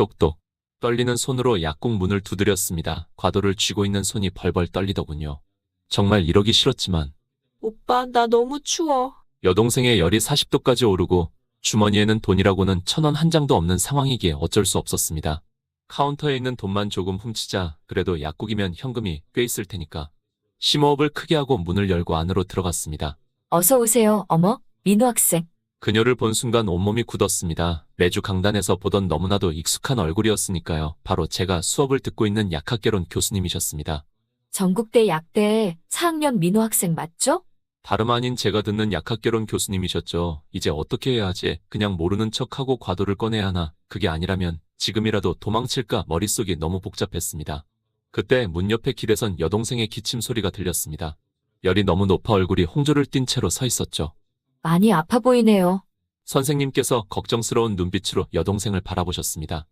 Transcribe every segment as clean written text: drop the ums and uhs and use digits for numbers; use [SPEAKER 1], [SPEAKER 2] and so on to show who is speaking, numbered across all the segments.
[SPEAKER 1] 똑똑. 떨리는 손으로 약국 문을 두드렸습니다. 과도를 쥐고 있는 손이 벌벌 떨리더군요. 정말 이러기 싫었지만
[SPEAKER 2] 오빠, 나 너무 추워.
[SPEAKER 1] 여동생의 열이 40도까지 오르고 주머니에는 돈이라고는 1,000원 한 장도 없는 상황이기에 어쩔 수 없었습니다. 카운터에 있는 돈만 조금 훔치자 그래도 약국이면 현금이 꽤 있을 테니까 심호흡을 크게 하고 문을 열고 안으로 들어갔습니다.
[SPEAKER 3] 어서 오세요, 어머, 민호 학생.
[SPEAKER 1] 그녀를 본 순간 온몸이 굳었습니다. 매주 강단에서 보던 너무나도 익숙한 얼굴이었으니까요. 바로 제가 수업을 듣고 있는 약학개론 교수님이셨습니다.
[SPEAKER 3] 전국대 약대 4학년 민호 학생 맞죠?
[SPEAKER 1] 다름 아닌 제가 듣는 약학개론 교수님이셨죠. 이제 어떻게 해야 하지? 그냥 모르는 척하고 과도를 꺼내야 하나? 그게 아니라면 지금이라도 도망칠까? 머릿속이 너무 복잡했습니다. 그때 문 옆에 기대선 여동생의 기침 소리가 들렸습니다. 열이 너무 높아 얼굴이 홍조를 띤 채로 서 있었죠.
[SPEAKER 3] 많이 아파 보이네요.
[SPEAKER 1] 선생님께서 걱정스러운 눈빛으로 여동생을 바라보셨습니다.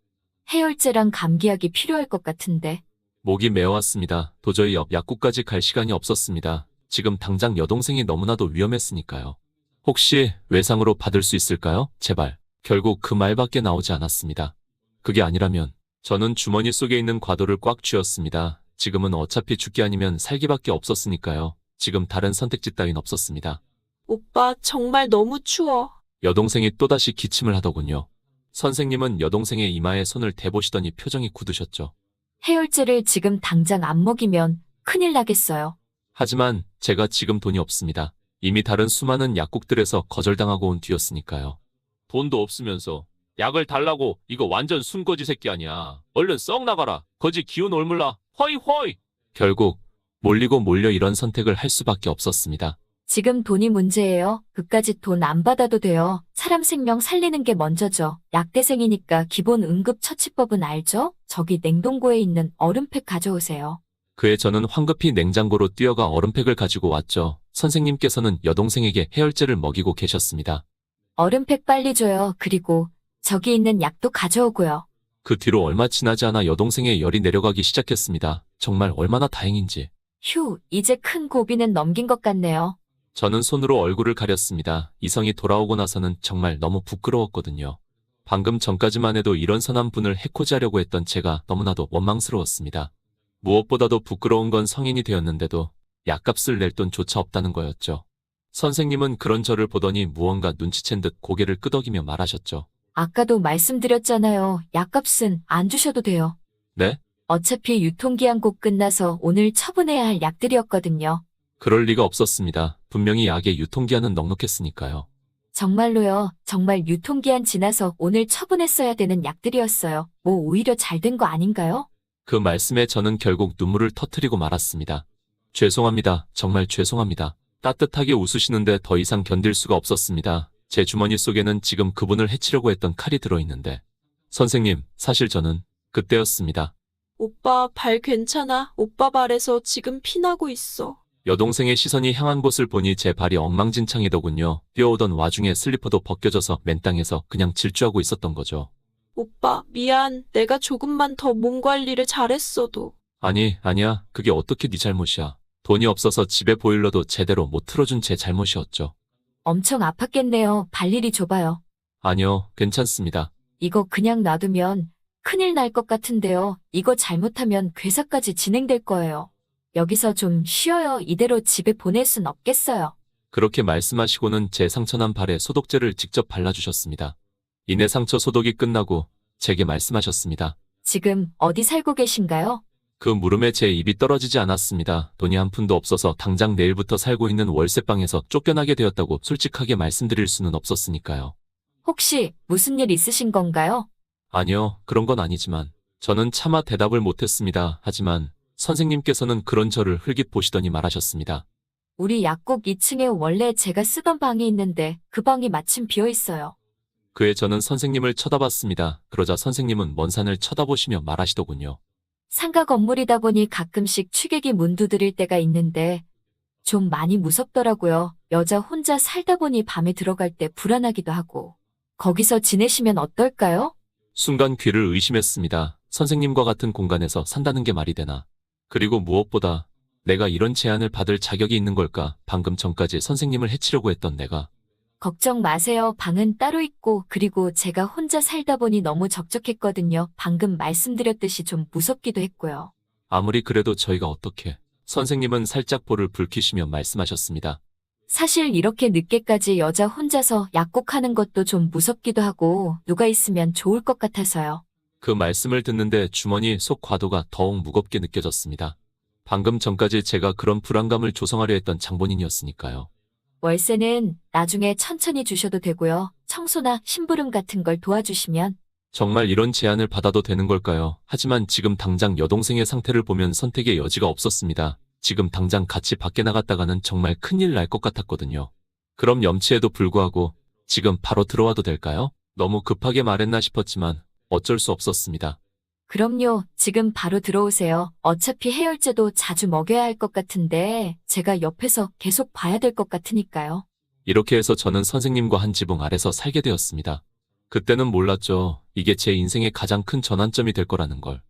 [SPEAKER 3] 해열제랑 감기약이 필요할 것 같은데.
[SPEAKER 1] 목이 메어왔습니다. 도저히 옆 약국까지 갈 시간이 없었습니다. 지금 당장 여동생이 너무나도 위험했으니까요. 혹시 외상으로 받을 수 있을까요? 제발. 결국 그 말밖에 나오지 않았습니다. 그게 아니라면 저는 주머니 속에 있는 과도를 꽉 쥐었습니다. 지금은 어차피 죽기 아니면 살기밖에 없었으니까요. 지금 다른 선택지 따윈 없었습니다.
[SPEAKER 2] 오빠, 정말 너무 추워.
[SPEAKER 1] 여동생이 또다시 기침을 하더군요. 선생님은 여동생의 이마에 손을 대보시더니 표정이 굳으셨죠.
[SPEAKER 3] 해열제를 지금 당장 안 먹이면 큰일 나겠어요.
[SPEAKER 1] 하지만 제가 지금 돈이 없습니다. 이미 다른 수많은 약국들에서 거절당하고 온 뒤였으니까요. 돈도 없으면서 약을 달라고 이거 완전 순거지 새끼 아니야. 얼른 썩 나가라. 거지 기운 올물라. 허이. 결국 몰리고 몰려 이런 선택을 할 수밖에 없었습니다.
[SPEAKER 3] 지금 돈이 문제예요. 그까짓 돈 안 받아도 돼요. 사람 생명 살리는 게 먼저죠. 약대생이니까 기본 응급처치법은 알죠? 저기 냉동고에 있는 얼음팩 가져오세요.
[SPEAKER 1] 그에 저는 황급히 냉장고로 뛰어가 얼음팩을 가지고 왔죠. 선생님께서는 여동생에게 해열제를 먹이고 계셨습니다.
[SPEAKER 3] 얼음팩 빨리 줘요. 그리고 저기 있는 약도 가져오고요.
[SPEAKER 1] 그 뒤로 얼마 지나지 않아 여동생의 열이 내려가기 시작했습니다. 정말 얼마나 다행인지.
[SPEAKER 3] 휴, 이제 큰 고비는 넘긴 것 같네요.
[SPEAKER 1] 저는 손으로 얼굴을 가렸습니다. 이성이 돌아오고 나서는 정말 너무 부끄러웠거든요. 방금 전까지만 해도 이런 선한 분을 해코지하려고 했던 제가 너무나도 원망스러웠습니다. 무엇보다도 부끄러운 건 성인이 되었는데도 약값을 낼 돈조차 없다는 거였죠. 선생님은 그런 저를 보더니 무언가 눈치챈 듯 고개를 끄덕이며 말하셨죠.
[SPEAKER 3] 아까도 말씀드렸잖아요. 약값은 안 주셔도 돼요.
[SPEAKER 1] 네?
[SPEAKER 3] 어차피 유통기한 곧 끝나서 오늘 처분해야 할 약들이었거든요.
[SPEAKER 1] 그럴 리가 없었습니다. 분명히 약의 유통기한은 넉넉했으니까요.
[SPEAKER 3] 정말로요. 정말 유통기한 지나서 오늘 처분했어야 되는 약들이었어요. 뭐 오히려 잘 된 거 아닌가요?
[SPEAKER 1] 그 말씀에 저는 결국 눈물을 터뜨리고 말았습니다. 죄송합니다. 정말 죄송합니다. 따뜻하게 웃으시는데 더 이상 견딜 수가 없었습니다. 제 주머니 속에는 지금 그분을 해치려고 했던 칼이 들어있는데. 선생님, 사실 저는 그때였습니다.
[SPEAKER 2] 오빠, 발 괜찮아? 오빠 발에서 지금 피나고 있어.
[SPEAKER 1] 여동생의 시선이 향한 곳을 보니 제 발이 엉망진창이더군요. 뛰어오던 와중에 슬리퍼도 벗겨져서 맨 땅에서 그냥 질주하고 있었던 거죠.
[SPEAKER 2] 오빠, 미안. 내가 조금만 더 몸 관리를 잘했어도.
[SPEAKER 1] 아니야. 그게 어떻게 네 잘못이야. 돈이 없어서 집에 보일러도 제대로 못 틀어준 제 잘못이었죠.
[SPEAKER 3] 엄청 아팠겠네요. 발일이 좁아요.
[SPEAKER 1] 아니요, 괜찮습니다.
[SPEAKER 3] 이거 그냥 놔두면 큰일 날 것 같은데요. 이거 잘못하면 괴사까지 진행될 거예요. 여기서 좀 쉬어요. 이대로 집에 보낼 순 없겠어요.
[SPEAKER 1] 그렇게 말씀하시고는 제 상처난 발에 소독제를 직접 발라주셨습니다. 이내 상처 소독이 끝나고 제게 말씀하셨습니다.
[SPEAKER 3] 지금 어디 살고 계신가요?
[SPEAKER 1] 그 물음에 제 입이 떨어지지 않았습니다. 돈이 한 푼도 없어서 당장 내일부터 살고 있는 월세방에서 쫓겨나게 되었다고 솔직하게 말씀드릴 수는 없었으니까요.
[SPEAKER 3] 혹시 무슨 일 있으신 건가요?
[SPEAKER 1] 아니요, 그런 건 아니지만 저는 차마 대답을 못했습니다. 하지만 선생님께서는 그런 저를 흘깃 보시더니 말하셨습니다.
[SPEAKER 3] 우리 약국 2층에 원래 제가 쓰던 방이 있는데 그 방이 마침 비어 있어요.
[SPEAKER 1] 그에 저는 선생님을 쳐다봤습니다. 그러자 선생님은 먼 산을 쳐다보시며 말하시더군요.
[SPEAKER 3] 상가 건물이다 보니 가끔씩 취객이 문 두드릴 때가 있는데 좀 많이 무섭더라고요. 여자 혼자 살다 보니 밤에 들어갈 때 불안하기도 하고. 거기서 지내시면 어떨까요?
[SPEAKER 1] 순간 귀를 의심했습니다. 선생님과 같은 공간에서 산다는 게 말이 되나. 그리고 무엇보다 내가 이런 제안을 받을 자격이 있는 걸까. 방금 전까지 선생님을 해치려고 했던 내가.
[SPEAKER 3] 걱정 마세요. 방은 따로 있고 그리고 제가 혼자 살다 보니 너무 적적했거든요. 방금 말씀드렸듯이 좀 무섭기도 했고요.
[SPEAKER 1] 아무리 그래도 저희가 어떻게. 선생님은 살짝 볼을 붉히시며 말씀하셨습니다.
[SPEAKER 3] 사실 이렇게 늦게까지 여자 혼자서 약국하는 것도 좀 무섭기도 하고 누가 있으면 좋을 것 같아서요.
[SPEAKER 1] 그 말씀을 듣는데 주머니 속 과도가 더욱 무겁게 느껴졌습니다. 방금 전까지 제가 그런 불안감을 조성하려 했던 장본인이었으니까요.
[SPEAKER 3] 월세는 나중에 천천히 주셔도 되고요. 청소나 심부름 같은 걸 도와주시면.
[SPEAKER 1] 정말 이런 제안을 받아도 되는 걸까요? 하지만 지금 당장 여동생의 상태를 보면 선택의 여지가 없었습니다. 지금 당장 같이 밖에 나갔다가는 정말 큰일 날 것 같았거든요. 그럼 염치에도 불구하고 지금 바로 들어와도 될까요? 너무 급하게 말했나 싶었지만 어쩔 수 없었습니다.
[SPEAKER 3] 그럼요. 지금 바로 들어오세요. 어차피 해열제도 자주 먹여야 할 것 같은데 제가 옆에서 계속 봐야 될 것 같으니까요.
[SPEAKER 1] 이렇게 해서 저는 선생님과 한 지붕 아래서 살게 되었습니다. 그때는 몰랐죠. 이게 제 인생의 가장 큰 전환점이 될 거라는 걸.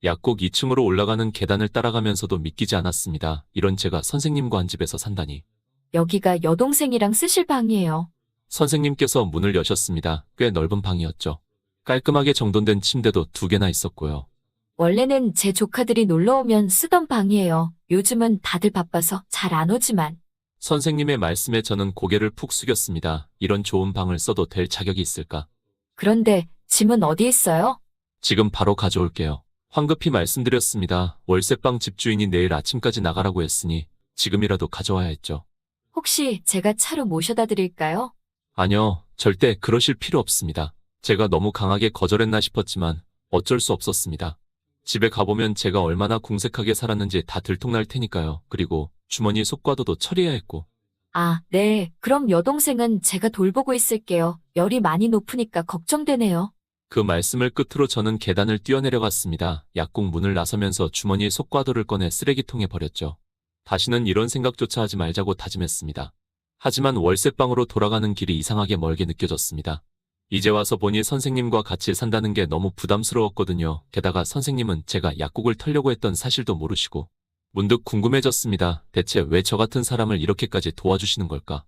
[SPEAKER 1] 약국 2층으로 올라가는 계단을 따라가면서도 믿기지 않았습니다. 이런 제가 선생님과 한 집에서 산다니.
[SPEAKER 3] 여기가 여동생이랑 쓰실 방이에요.
[SPEAKER 1] 선생님께서 문을 여셨습니다. 꽤 넓은 방이었죠. 깔끔하게 정돈된 침대도 2개나 있었고요.
[SPEAKER 3] 원래는 제 조카들이 놀러 오면 쓰던 방이에요. 요즘은 다들 바빠서 잘 안 오지만.
[SPEAKER 1] 선생님의 말씀에 저는 고개를 푹 숙였습니다. 이런 좋은 방을 써도 될 자격이 있을까?
[SPEAKER 3] 그런데 짐은 어디 있어요?
[SPEAKER 1] 지금 바로 가져올게요. 황급히 말씀드렸습니다. 월세방 집주인이 내일 아침까지 나가라고 했으니 지금이라도 가져와야 했죠.
[SPEAKER 3] 혹시 제가 차로 모셔다 드릴까요?
[SPEAKER 1] 아니요, 절대 그러실 필요 없습니다. 제가 너무 강하게 거절했나 싶었지만 어쩔 수 없었습니다. 집에 가보면 제가 얼마나 궁색하게 살았는지 다 들통날 테니까요. 그리고 주머니 속과도도 처리해야 했고.
[SPEAKER 3] 아, 네. 그럼 여동생은 제가 돌보고 있을게요. 열이 많이 높으니까 걱정되네요.
[SPEAKER 1] 그 말씀을 끝으로 저는 계단을 뛰어내려갔습니다. 약국 문을 나서면서 주머니에 속과도를 꺼내 쓰레기통에 버렸죠. 다시는 이런 생각조차 하지 말자고 다짐했습니다. 하지만 월세방으로 돌아가는 길이 이상하게 멀게 느껴졌습니다. 이제 와서 보니 선생님과 같이 산다는 게 너무 부담스러웠거든요. 게다가 선생님은 제가 약국을 털려고 했던 사실도 모르시고. 문득 궁금해졌습니다. 대체 왜 저 같은 사람을 이렇게까지 도와주시는 걸까?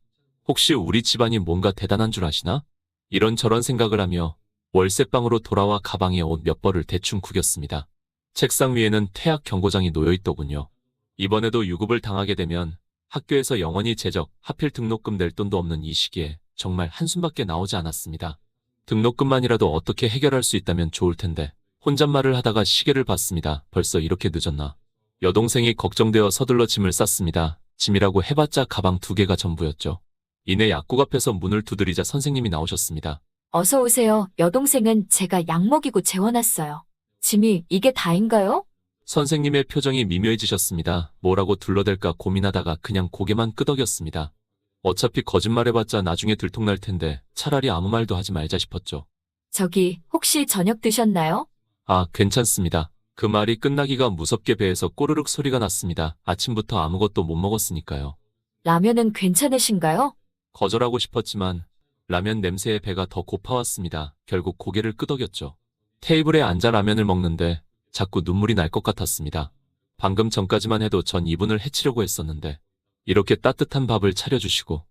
[SPEAKER 1] 혹시 우리 집안이 뭔가 대단한 줄 아시나? 이런저런 생각을 하며 월세방으로 돌아와 가방에 옷 몇 벌을 대충 구겼습니다. 책상 위에는 퇴학 경고장이 놓여있더군요. 이번에도 유급을 당하게 되면 학교에서 영원히 제적, 하필 등록금 낼 돈도 없는 이 시기에 정말 한숨밖에 나오지 않았습니다. 등록금만이라도 어떻게 해결할 수 있다면 좋을 텐데 혼잣말을 하다가 시계를 봤습니다. 벌써 이렇게 늦었나? 여동생이 걱정되어 서둘러 짐을 쌌습니다. 짐이라고 해봤자 가방 2개가 전부였죠. 이내 약국 앞에서 문을 두드리자 선생님이 나오셨습니다.
[SPEAKER 3] 어서 오세요. 여동생은 제가 약 먹이고 재워놨어요. 짐이 이게 다인가요?
[SPEAKER 1] 선생님의 표정이 미묘해지셨습니다. 뭐라고 둘러댈까 고민하다가 그냥 고개만 끄덕였습니다. 어차피 거짓말해봤자 나중에 들통날 텐데 차라리 아무 말도 하지 말자 싶었죠.
[SPEAKER 3] 저기, 혹시 저녁 드셨나요?
[SPEAKER 1] 아, 괜찮습니다. 그 말이 끝나기가 무섭게 배에서 꼬르륵 소리가 났습니다. 아침부터 아무것도 못 먹었으니까요.
[SPEAKER 3] 라면은 괜찮으신가요?
[SPEAKER 1] 거절하고 싶었지만 라면 냄새에 배가 더 고파왔습니다. 결국 고개를 끄덕였죠. 테이블에 앉아 라면을 먹는데 자꾸 눈물이 날 것 같았습니다. 방금 전까지만 해도 전 이분을 해치려고 했었는데 이렇게 따뜻한 밥을 차려주시고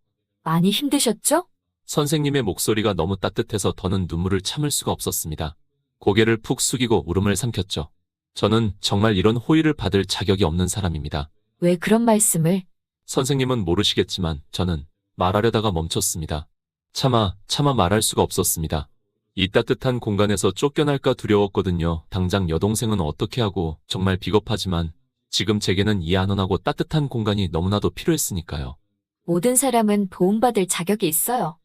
[SPEAKER 3] 많이 힘드셨죠?
[SPEAKER 1] 선생님의 목소리가 너무 따뜻해서 더는 눈물을 참을 수가 없었습니다. 고개를 푹 숙이고 울음을 삼켰죠. 저는 정말 이런 호의를 받을 자격이 없는 사람입니다.
[SPEAKER 3] 왜 그런 말씀을?
[SPEAKER 1] 선생님은 모르시겠지만 저는 말하려다가 멈췄습니다. 차마 말할 수가 없었습니다. 이 따뜻한 공간에서 쫓겨날까 두려웠거든요. 당장 여동생은 어떻게 하고 정말 비겁하지만 지금 제게는 이 안온하고 따뜻한 공간이 너무나도 필요했으니까요.
[SPEAKER 3] 모든 사람은 도움받을 자격이 있어요.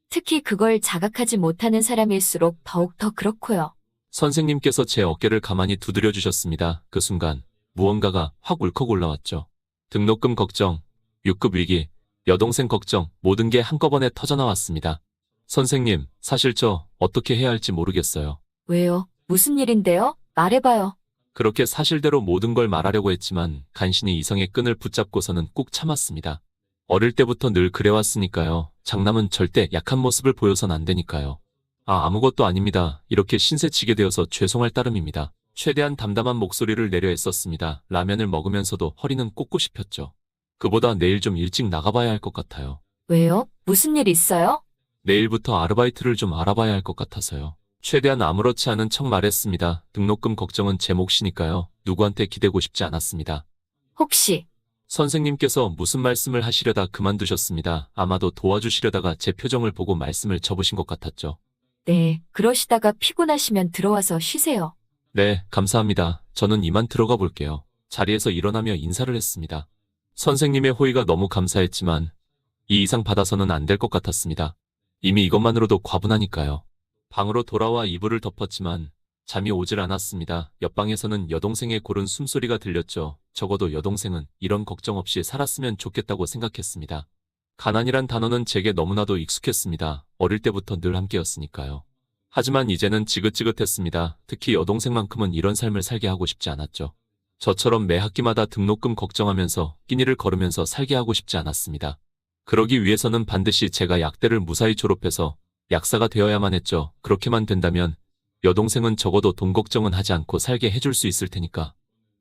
[SPEAKER 3] 특히 그걸 자각하지 못하는 사람일수록 더욱 더 그렇고요.
[SPEAKER 1] 선생님께서 제 어깨를 가만히 두드려 주셨습니다. 그 순간 무언가가 확 울컥 올라왔죠. 등록금 걱정, 유급 위기, 여동생 걱정 모든 게 한꺼번에 터져나왔습니다. 선생님, 사실 저 어떻게 해야 할지 모르겠어요.
[SPEAKER 3] 왜요? 무슨 일인데요? 말해봐요.
[SPEAKER 1] 그렇게 사실대로 모든 걸 말하려고 했지만 간신히 이성의 끈을 붙잡고서는 꾹 참았습니다. 어릴 때부터 늘 그래왔으니까요. 장남은 절대 약한 모습을 보여선 안 되니까요. 아무것도 아닙니다. 이렇게 신세치게 되어서 죄송할 따름입니다. 최대한 담담한 목소리를 내려 애썼습니다. 라면을 먹으면서도 허리는 꼿꼿이 폈죠. 그보다 내일 좀 일찍 나가봐야 할 것 같아요.
[SPEAKER 3] 왜요? 무슨 일 있어요?
[SPEAKER 1] 내일부터 아르바이트를 좀 알아봐야 할 것 같아서요. 최대한 아무렇지 않은 척 말했습니다. 등록금 걱정은 제 몫이니까요. 누구한테 기대고 싶지 않았습니다.
[SPEAKER 3] 혹시
[SPEAKER 1] 선생님께서 무슨 말씀을 하시려다 그만두셨습니다. 아마도 도와주시려다가 제 표정을 보고 말씀을 접으신 것 같았죠.
[SPEAKER 3] 네, 그러시다가 피곤하시면 들어와서 쉬세요.
[SPEAKER 1] 네, 감사합니다. 저는 이만 들어가 볼게요. 자리에서 일어나며 인사를 했습니다. 선생님의 호의가 너무 감사했지만 이 이상 받아서는 안 될 것 같았습니다. 이미 이것만으로도 과분하니까요. 방으로 돌아와 이불을 덮었지만 잠이 오질 않았습니다. 옆방에서는 여동생의 고른 숨소리가 들렸죠. 적어도 여동생은 이런 걱정 없이 살았으면 좋겠다고 생각했습니다. 가난이란 단어는 제게 너무나도 익숙했습니다. 어릴 때부터 늘 함께였으니까요. 하지만 이제는 지긋지긋했습니다. 특히 여동생만큼은 이런 삶을 살게 하고 싶지 않았죠. 저처럼 매 학기마다 등록금 걱정하면서 끼니를 걸으면서 살게 하고 싶지 않았습니다. 그러기 위해서는 반드시 제가 약대를 무사히 졸업해서 약사가 되어야만 했죠. 그렇게만 된다면 여동생은 적어도 돈 걱정은 하지 않고 살게 해줄 수 있을 테니까.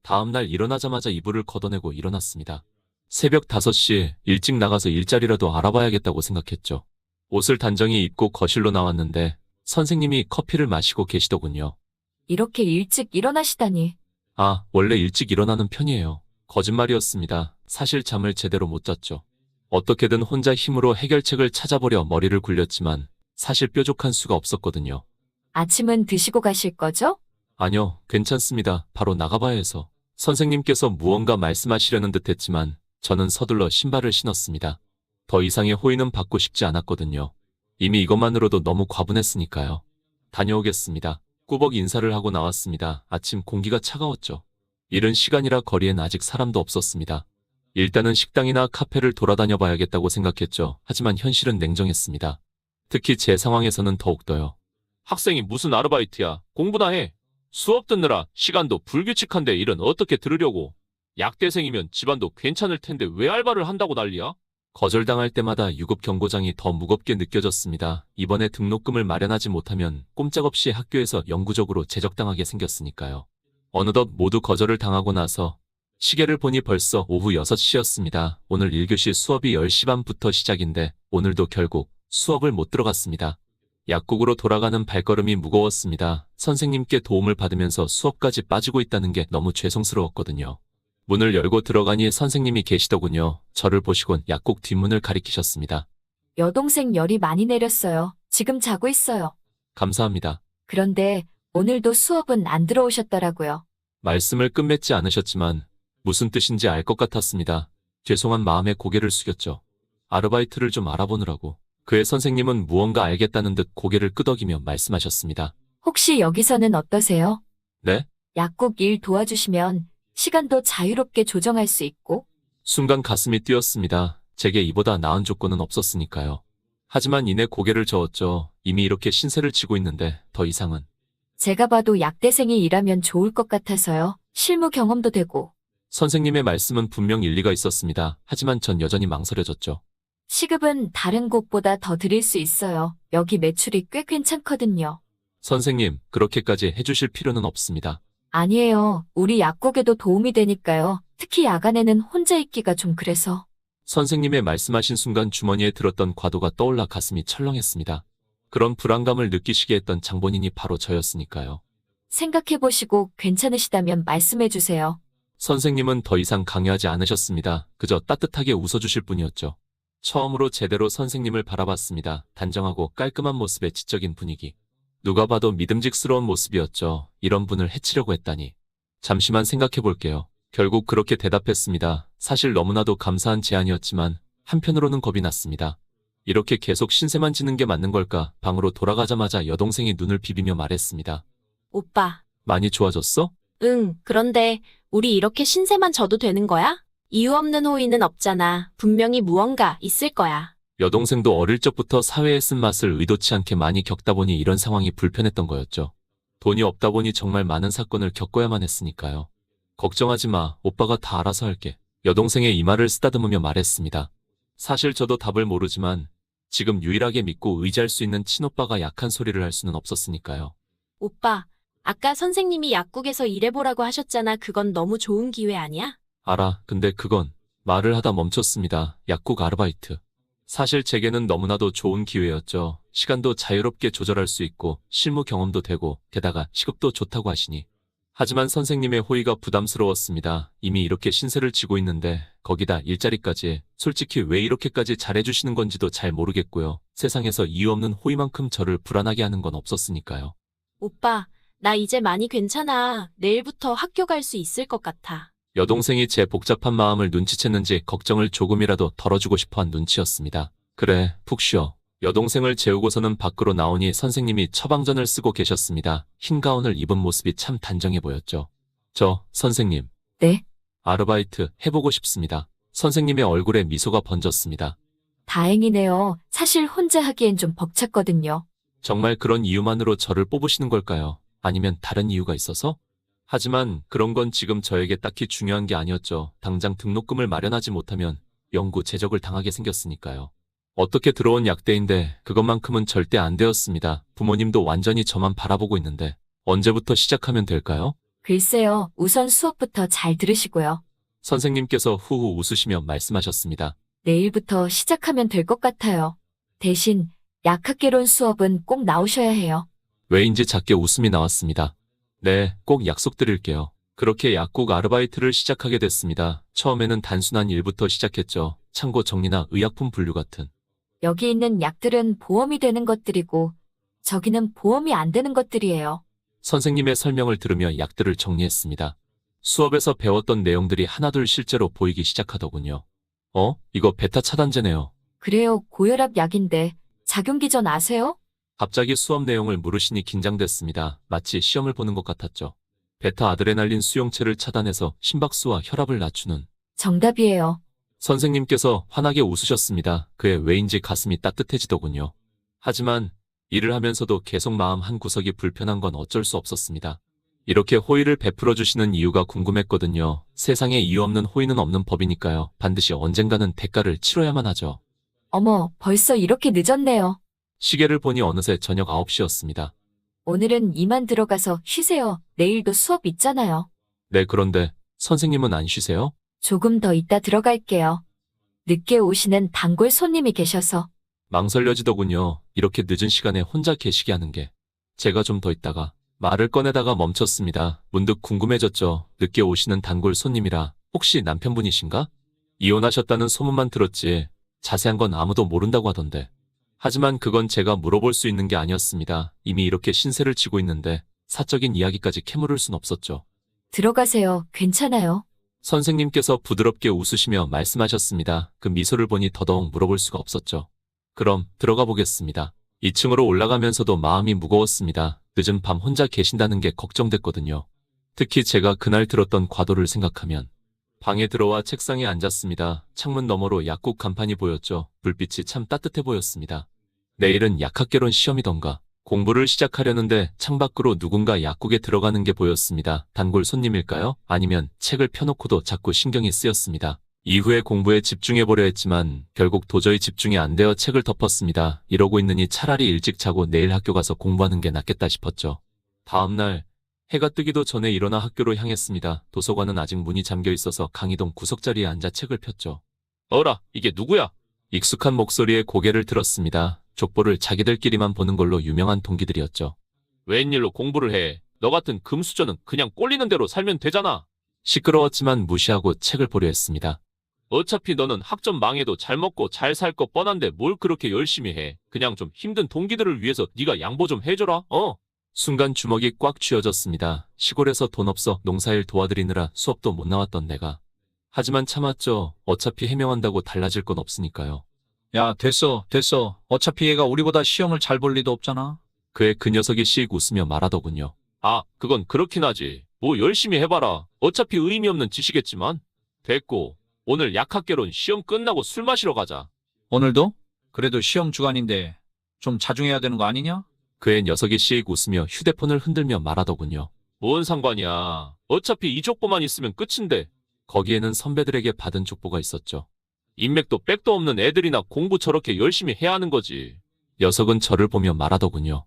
[SPEAKER 1] 다음날 일어나자마자 이불을 걷어내고 일어났습니다. 새벽 5시 일찍 나가서 일자리라도 알아봐야겠다고 생각했죠. 옷을 단정히 입고 거실로 나왔는데 선생님이 커피를 마시고 계시더군요.
[SPEAKER 3] 이렇게 일찍 일어나시다니.
[SPEAKER 1] 아, 원래 일찍 일어나는 편이에요. 거짓말이었습니다. 사실 잠을 제대로 못 잤죠. 어떻게든 혼자 힘으로 해결책을 찾아보려 머리를 굴렸지만 사실 뾰족한 수가 없었거든요.
[SPEAKER 3] 아침은 드시고 가실 거죠?
[SPEAKER 1] 아니요, 괜찮습니다. 바로 나가봐야 해서. 선생님께서 무언가 말씀하시려는 듯 했지만 저는 서둘러 신발을 신었습니다. 더 이상의 호의는 받고 싶지 않았거든요. 이미 이것만으로도 너무 과분했으니까요. 다녀오겠습니다. 꾸벅 인사를 하고 나왔습니다. 아침 공기가 차가웠죠. 이른 시간이라 거리엔 아직 사람도 없었습니다. 일단은 식당이나 카페를 돌아다녀 봐야겠다고 생각했죠. 하지만 현실은 냉정했습니다. 특히 제 상황에서는 더욱더요. 학생이 무슨 아르바이트야. 공부나 해. 수업 듣느라 시간도 불규칙한데 일은 어떻게 들으려고. 약대생이면 집안도 괜찮을 텐데 왜 알바를 한다고 난리야? 거절당할 때마다 유급 경고장이 더 무겁게 느껴졌습니다. 이번에 등록금을 마련하지 못하면 꼼짝없이 학교에서 영구적으로 제적당하게 생겼으니까요. 어느덧 모두 거절을 당하고 나서 시계를 보니 벌써 오후 6시였습니다. 오늘 1교시 수업이 10시 반부터 시작인데 오늘도 결국 수업을 못 들어갔습니다. 약국으로 돌아가는 발걸음이 무거웠습니다. 선생님께 도움을 받으면서 수업까지 빠지고 있다는 게 너무 죄송스러웠거든요. 문을 열고 들어가니 선생님이 계시더군요. 저를 보시곤 약국 뒷문을 가리키셨습니다.
[SPEAKER 3] 여동생 열이 많이 내렸어요. 지금 자고 있어요.
[SPEAKER 1] 감사합니다.
[SPEAKER 3] 그런데 오늘도 수업은 안 들어오셨더라고요.
[SPEAKER 1] 말씀을 끝맺지 않으셨지만 무슨 뜻인지 알 것 같았습니다. 죄송한 마음에 고개를 숙였죠. 아르바이트를 좀 알아보느라고. 그의 선생님은 무언가 알겠다는 듯 고개를 끄덕이며 말씀하셨습니다.
[SPEAKER 3] 혹시 여기서는 어떠세요?
[SPEAKER 1] 네?
[SPEAKER 3] 약국 일 도와주시면 시간도 자유롭게 조정할 수 있고.
[SPEAKER 1] 순간 가슴이 뛰었습니다. 제게 이보다 나은 조건은 없었으니까요. 하지만 이내 고개를 저었죠. 이미 이렇게 신세를 지고 있는데 더 이상은.
[SPEAKER 3] 제가 봐도 약대생이 일하면 좋을 것 같아서요. 실무 경험도 되고.
[SPEAKER 1] 선생님의 말씀은 분명 일리가 있었습니다. 하지만 전 여전히 망설여졌죠.
[SPEAKER 3] 시급은 다른 곳보다 더 드릴 수 있어요. 여기 매출이 꽤 괜찮거든요.
[SPEAKER 1] 선생님, 그렇게까지 해주실 필요는 없습니다.
[SPEAKER 3] 아니에요. 우리 약국에도 도움이 되니까요. 특히 야간에는 혼자 있기가 좀 그래서.
[SPEAKER 1] 선생님의 말씀하신 순간 주머니에 들었던 과도가 떠올라 가슴이 철렁했습니다. 그런 불안감을 느끼시게 했던 장본인이 바로 저였으니까요.
[SPEAKER 3] 생각해보시고 괜찮으시다면 말씀해주세요.
[SPEAKER 1] 선생님은 더 이상 강요하지 않으셨습니다. 그저 따뜻하게 웃어주실 뿐이었죠. 처음으로 제대로 선생님을 바라봤습니다. 단정하고 깔끔한 모습의 지적인 분위기. 누가 봐도 믿음직스러운 모습이었죠. 이런 분을 해치려고 했다니. 잠시만 생각해 볼게요. 결국 그렇게 대답했습니다. 사실 너무나도 감사한 제안이었지만 한편으로는 겁이 났습니다. 이렇게 계속 신세만 지는 게 맞는 걸까? 방으로 돌아가자마자 여동생이 눈을 비비며 말했습니다.
[SPEAKER 2] 오빠.
[SPEAKER 1] 많이 좋아졌어?
[SPEAKER 2] 응, 그런데 우리 이렇게 신세만 져도 되는 거야? 이유 없는 호의는 없잖아. 분명히 무언가 있을 거야.
[SPEAKER 1] 여동생도 어릴 적부터 사회의 쓴맛을 의도치 않게 많이 겪다 보니 이런 상황이 불편했던 거였죠. 돈이 없다 보니 정말 많은 사건을 겪어야만 했으니까요. 걱정하지 마. 오빠가 다 알아서 할게. 여동생의 이마를 쓰다듬으며 말했습니다. 사실 저도 답을 모르지만 지금 유일하게 믿고 의지할 수 있는 친오빠가 약한 소리를 할 수는 없었으니까요.
[SPEAKER 2] 오빠, 아까 선생님이 약국에서 일해보라고 하셨잖아. 그건 너무 좋은 기회 아니야?
[SPEAKER 1] 알아. 근데 그건 말을 하다 멈췄습니다. 약국 아르바이트. 사실 제게는 너무나도 좋은 기회였죠. 시간도 자유롭게 조절할 수 있고 실무 경험도 되고 게다가 시급도 좋다고 하시니. 하지만 선생님의 호의가 부담스러웠습니다. 이미 이렇게 신세를 지고 있는데 거기다 일자리까지. 솔직히 왜 이렇게까지 잘해주시는 건지도 잘 모르겠고요. 세상에서 이유 없는 호의만큼 저를 불안하게 하는 건 없었으니까요.
[SPEAKER 2] 오빠, 나 이제 많이 괜찮아. 내일부터 학교 갈 수 있을 것 같아.
[SPEAKER 1] 여동생이 제 복잡한 마음을 눈치챘는지 걱정을 조금이라도 덜어주고 싶어한 눈치였습니다. 그래, 푹 쉬어. 여동생을 재우고서는 밖으로 나오니 선생님이 처방전을 쓰고 계셨습니다. 흰 가운을 입은 모습이 참 단정해 보였죠. 선생님.
[SPEAKER 3] 네?
[SPEAKER 1] 아르바이트 해보고 싶습니다. 선생님의 얼굴에 미소가 번졌습니다.
[SPEAKER 3] 다행이네요. 사실 혼자 하기엔 좀 벅찼거든요.
[SPEAKER 1] 정말 그런 이유만으로 저를 뽑으시는 걸까요? 아니면 다른 이유가 있어서? 하지만 그런 건 지금 저에게 딱히 중요한 게 아니었죠. 당장 등록금을 마련하지 못하면 영구 제적을 당하게 생겼으니까요. 어떻게 들어온 약대인데 그것만큼은 절대 안 되었습니다. 부모님도 완전히 저만 바라보고 있는데 언제부터 시작하면 될까요?
[SPEAKER 3] 글쎄요. 우선 수업부터 잘 들으시고요.
[SPEAKER 1] 선생님께서 후후 웃으시며 말씀하셨습니다.
[SPEAKER 3] 내일부터 시작하면 될 것 같아요. 대신 약학개론 수업은 꼭 나오셔야 해요.
[SPEAKER 1] 왜인지 작게 웃음이 나왔습니다. 네, 꼭 약속드릴게요. 그렇게 약국 아르바이트를 시작하게 됐습니다. 처음에는 단순한 일부터 시작했죠. 창고 정리나 의약품 분류 같은.
[SPEAKER 3] 여기 있는 약들은 보험이 되는 것들이고 저기는 보험이 안 되는 것들이에요.
[SPEAKER 1] 선생님의 설명을 들으며 약들을 정리했습니다. 수업에서 배웠던 내용들이 하나둘 실제로 보이기 시작하더군요. 이거 베타 차단제네요.
[SPEAKER 3] 그래요. 고혈압 약인데 작용 기전 아세요?
[SPEAKER 1] 갑자기 수업 내용을 물으시니 긴장됐습니다. 마치 시험을 보는 것 같았죠. 베타 아드레날린 수용체를 차단해서 심박수와 혈압을 낮추는.
[SPEAKER 3] 정답이에요.
[SPEAKER 1] 선생님께서 환하게 웃으셨습니다. 그의 왜인지 가슴이 따뜻해지더군요. 하지만 일을 하면서도 계속 마음 한 구석이 불편한 건 어쩔 수 없었습니다. 이렇게 호의를 베풀어 주시는 이유가 궁금했거든요. 세상에 이유 없는 호의는 없는 법이니까요. 반드시 언젠가는 대가를 치러야만 하죠.
[SPEAKER 3] 어머, 벌써 이렇게 늦었네요.
[SPEAKER 1] 시계를 보니 어느새 저녁 9시였습니다.
[SPEAKER 3] 오늘은 이만 들어가서 쉬세요. 내일도 수업 있잖아요.
[SPEAKER 1] 네, 그런데 선생님은 안 쉬세요?
[SPEAKER 3] 조금 더 이따 들어갈게요. 늦게 오시는 단골 손님이 계셔서.
[SPEAKER 1] 망설여지더군요. 이렇게 늦은 시간에 혼자 계시게 하는 게. 제가 좀 더 있다가 말을 꺼내다가 멈췄습니다. 문득 궁금해졌죠. 늦게 오시는 단골 손님이라 혹시 남편분이신가? 이혼하셨다는 소문만 들었지 자세한 건 아무도 모른다고 하던데. 하지만 그건 제가 물어볼 수 있는 게 아니었습니다. 이미 이렇게 신세를 지고 있는데 사적인 이야기까지 캐물을 순 없었죠.
[SPEAKER 3] 들어가세요. 괜찮아요.
[SPEAKER 1] 선생님께서 부드럽게 웃으시며 말씀하셨습니다. 그 미소를 보니 더더욱 물어볼 수가 없었죠. 그럼 들어가 보겠습니다. 2층으로 올라가면서도 마음이 무거웠습니다. 늦은 밤 혼자 계신다는 게 걱정됐거든요. 특히 제가 그날 들었던 과도를 생각하면. 방에 들어와 책상에 앉았습니다. 창문 너머로 약국 간판이 보였죠. 불빛이 참 따뜻해 보였습니다. 내일은 약학개론 시험이던가. 공부를 시작하려는데 창밖으로 누군가 약국에 들어가는 게 보였습니다. 단골 손님일까요? 아니면 책을 펴놓고도 자꾸 신경이 쓰였습니다. 이후에 공부에 집중해보려 했지만 결국 도저히 집중이 안 되어 책을 덮었습니다. 이러고 있느니 차라리 일찍 자고 내일 학교 가서 공부하는 게 낫겠다 싶었죠. 다음날 해가 뜨기도 전에 일어나 학교로 향했습니다. 도서관은 아직 문이 잠겨 있어서 강의동 구석자리에 앉아 책을 폈죠. 어라, 이게 누구야? 익숙한 목소리에 고개를 들었습니다. 족보를 자기들끼리만 보는 걸로 유명한 동기들이었죠. 웬일로 공부를 해? 너 같은 금수저는 그냥 꼴리는 대로 살면 되잖아. 시끄러웠지만 무시하고 책을 보려 했습니다. 어차피 너는 학점 망해도 잘 먹고 잘 살 거 뻔한데 뭘 그렇게 열심히 해. 그냥 좀 힘든 동기들을 위해서 네가 양보 좀 해줘라. 순간 주먹이 꽉 쥐어졌습니다. 시골에서 돈 없어 농사일 도와드리느라 수업도 못 나왔던 내가. 하지만 참았죠. 어차피 해명한다고 달라질 건 없으니까요.
[SPEAKER 4] 야, 됐어. 어차피 얘가 우리보다 시험을 잘 볼 리도 없잖아.
[SPEAKER 1] 그의 그 녀석이 씩 웃으며 말하더군요. 아, 그건 그렇긴 하지. 뭐 열심히 해봐라. 어차피 의미 없는 짓이겠지만. 됐고, 오늘 약학개론 시험 끝나고 술 마시러 가자.
[SPEAKER 4] 오늘도? 그래도 시험 주간인데 좀 자중해야 되는 거 아니냐?
[SPEAKER 1] 그의 녀석이 씩 웃으며 휴대폰을 흔들며 말하더군요. 뭔 상관이야. 어차피 이 족보만 있으면 끝인데. 거기에는 선배들에게 받은 족보가 있었죠. 인맥도 백도 없는 애들이나 공부 저렇게 열심히 해야 하는 거지. 녀석은 저를 보며 말하더군요.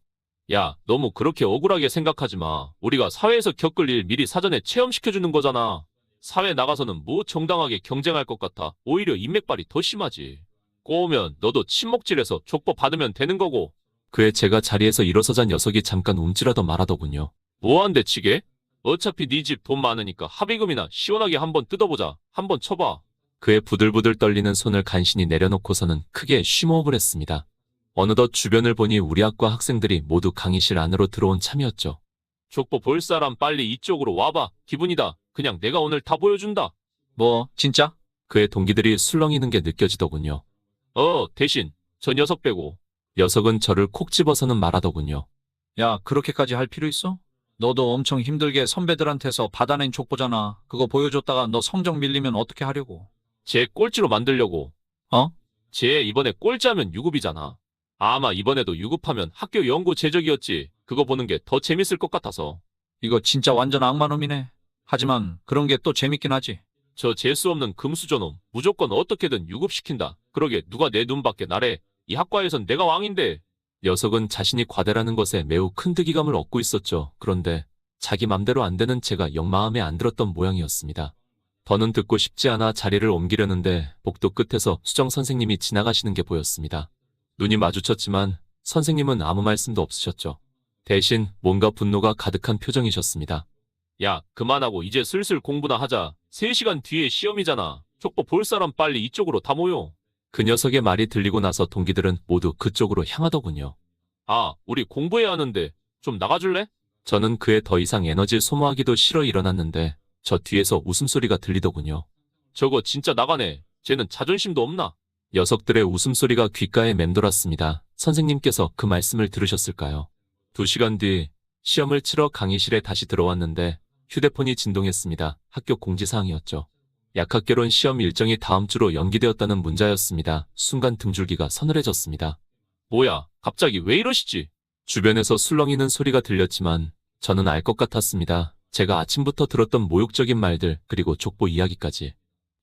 [SPEAKER 1] 야, 너무 그렇게 억울하게 생각하지 마. 우리가 사회에서 겪을 일 미리 사전에 체험시켜주는 거잖아. 사회 나가서는 뭐 정당하게 경쟁할 것 같아. 오히려 인맥발이 더 심하지. 꼬우면 너도 친목질해서 족보 받으면 되는 거고. 그에 제가 자리에서 일어서자 녀석이 잠깐 움찔하더 말하더군요. 뭐한대 치게? 어차피 네 집 돈 많으니까 합의금이나 시원하게 한번 뜯어보자. 한번 쳐봐. 그의 부들부들 떨리는 손을 간신히 내려놓고서는 크게 쉼호흡을 했습니다. 어느덧 주변을 보니 우리 학과 학생들이 모두 강의실 안으로 들어온 참이었죠. 족보 볼 사람 빨리 이쪽으로 와봐. 기분이다. 그냥 내가 오늘 다 보여준다.
[SPEAKER 4] 뭐, 진짜?
[SPEAKER 1] 그의 동기들이 술렁이는 게 느껴지더군요. 대신 저 녀석 빼고. 녀석은 저를 콕 집어서는 말하더군요.
[SPEAKER 4] 야, 그렇게까지 할 필요 있어? 너도 엄청 힘들게 선배들한테서 받아낸 족보잖아. 그거 보여줬다가 너 성적 밀리면 어떻게 하려고?
[SPEAKER 1] 쟤 꼴찌로 만들려고.
[SPEAKER 4] 어?
[SPEAKER 1] 쟤 이번에 꼴찌하면 유급이잖아. 아마 이번에도 유급하면 학교 연구 제적이었지. 그거 보는 게 더 재밌을 것 같아서.
[SPEAKER 4] 이거 진짜 완전 악마놈이네. 하지만 그런 게 또 재밌긴 하지.
[SPEAKER 1] 저 재수 없는 금수저놈 무조건 어떻게든 유급시킨다. 그러게 누가 내 눈밖에 나래. 이 학과에선 내가 왕인데. 녀석은 자신이 과대라는 것에 매우 큰 득이감을 얻고 있었죠. 그런데 자기 맘대로 안 되는 제가 영 마음에 안 들었던 모양이었습니다. 더는 듣고 싶지 않아 자리를 옮기려는데 복도 끝에서 수정 선생님이 지나가시는 게 보였습니다. 눈이 마주쳤지만 선생님은 아무 말씀도 없으셨죠. 대신 뭔가 분노가 가득한 표정이셨습니다. 야, 그만하고 이제 슬슬 공부나 하자. 3시간 뒤에 시험이잖아. 족보 볼 사람 빨리 이쪽으로 다 모여. 그 녀석의 말이 들리고 나서 동기들은 모두 그쪽으로 향하더군요. 아, 우리 공부해야 하는데 좀 나가줄래? 저는 그에 더 이상 에너지 소모하기도 싫어 일어났는데 저 뒤에서 웃음소리가 들리더군요. 저거 진짜 나가네. 쟤는 자존심도 없나? 녀석들의 웃음소리가 귓가에 맴돌았습니다. 선생님께서 그 말씀을 들으셨을까요? 2시간 뒤 시험을 치러 강의실에 다시 들어왔는데 휴대폰이 진동했습니다. 학교 공지사항이었죠. 약학개론 시험 일정이 다음 주로 연기되었다는 문자였습니다. 순간 등줄기가 서늘해졌습니다. 뭐야, 갑자기 왜 이러시지? 주변에서 술렁이는 소리가 들렸지만 저는 알 것 같았습니다. 제가 아침부터 들었던 모욕적인 말들 그리고 족보 이야기까지.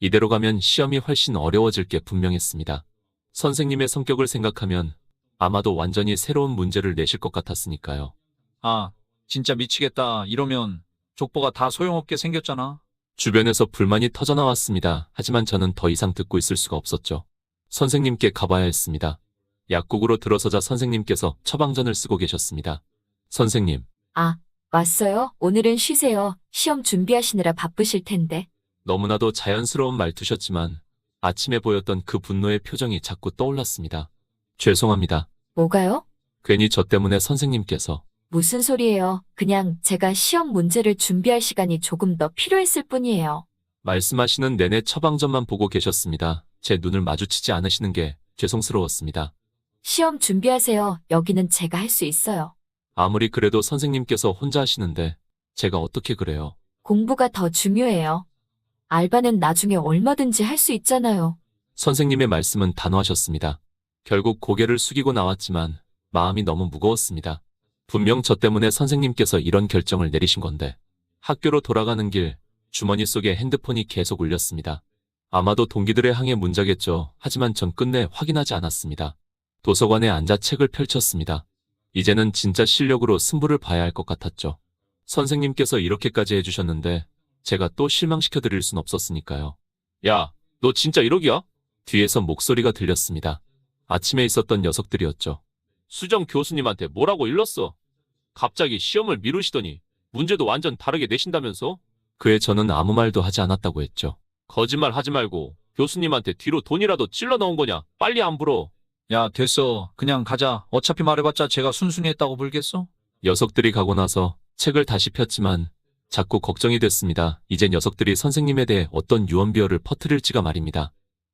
[SPEAKER 1] 이대로 가면 시험이 훨씬 어려워질 게 분명했습니다. 선생님의 성격을 생각하면 아마도 완전히 새로운 문제를 내실 것 같았으니까요.
[SPEAKER 4] 아, 진짜 미치겠다. 이러면 족보가 다 소용없게 생겼잖아.
[SPEAKER 1] 주변에서 불만이 터져나왔습니다. 하지만 저는 더 이상 듣고 있을 수가 없었죠. 선생님께 가봐야 했습니다. 약국으로 들어서자 선생님께서 처방전을 쓰고 계셨습니다. 선생님,
[SPEAKER 3] 아, 왔어요? 오늘은 쉬세요. 시험 준비하시느라 바쁘실 텐데.
[SPEAKER 1] 너무나도 자연스러운 말투셨지만 아침에 보였던 그 분노의 표정이 자꾸 떠올랐습니다. 죄송합니다.
[SPEAKER 3] 뭐가요?
[SPEAKER 1] 괜히 저 때문에 선생님께서.
[SPEAKER 3] 무슨 소리예요? 그냥 제가 시험 문제를 준비할 시간이 조금 더 필요했을 뿐이에요.
[SPEAKER 1] 말씀하시는 내내 처방전만 보고 계셨습니다. 제 눈을 마주치지 않으시는 게 죄송스러웠습니다.
[SPEAKER 3] 시험 준비하세요. 여기는 제가 할 수 있어요.
[SPEAKER 1] 아무리 그래도 선생님께서 혼자 하시는데 제가 어떻게 그래요?
[SPEAKER 3] 공부가 더 중요해요. 알바는 나중에 얼마든지 할 수 있잖아요.
[SPEAKER 1] 선생님의 말씀은 단호하셨습니다. 결국 고개를 숙이고 나왔지만 마음이 너무 무거웠습니다. 분명 저 때문에 선생님께서 이런 결정을 내리신 건데. 학교로 돌아가는 길 주머니 속에 핸드폰이 계속 울렸습니다. 아마도 동기들의 항해 문자겠죠. 하지만 전 끝내 확인하지 않았습니다. 도서관에 앉아 책을 펼쳤습니다. 이제는 진짜 실력으로 승부를 봐야 할 것 같았죠. 선생님께서 이렇게까지 해주셨는데 제가 또 실망시켜드릴 순 없었으니까요. 야, 너 진짜 1억이야? 뒤에서 목소리가 들렸습니다. 아침에 있었던 녀석들이었죠. 수정 교수님한테 뭐라고 일렀어? 갑자기 시험을 미루시더니 문제도 완전 다르게 내신다면서? 그에 저는 아무 말도 하지 않았다고 했죠. 거짓말 하지 말고 교수님한테 뒤로 돈이라도 찔러 넣은 거냐? 빨리 안 불어.
[SPEAKER 4] 야, 됐어. 그냥 가자. 어차피 말해봤자 제가 순순히 했다고 불겠어?
[SPEAKER 1] 녀석들이 가고 나서 책을 다시 폈지만 자꾸 걱정이 됐습니다. 이제 녀석들이 선생님에 대해 어떤 유언비어를 퍼뜨릴지가 말입니다.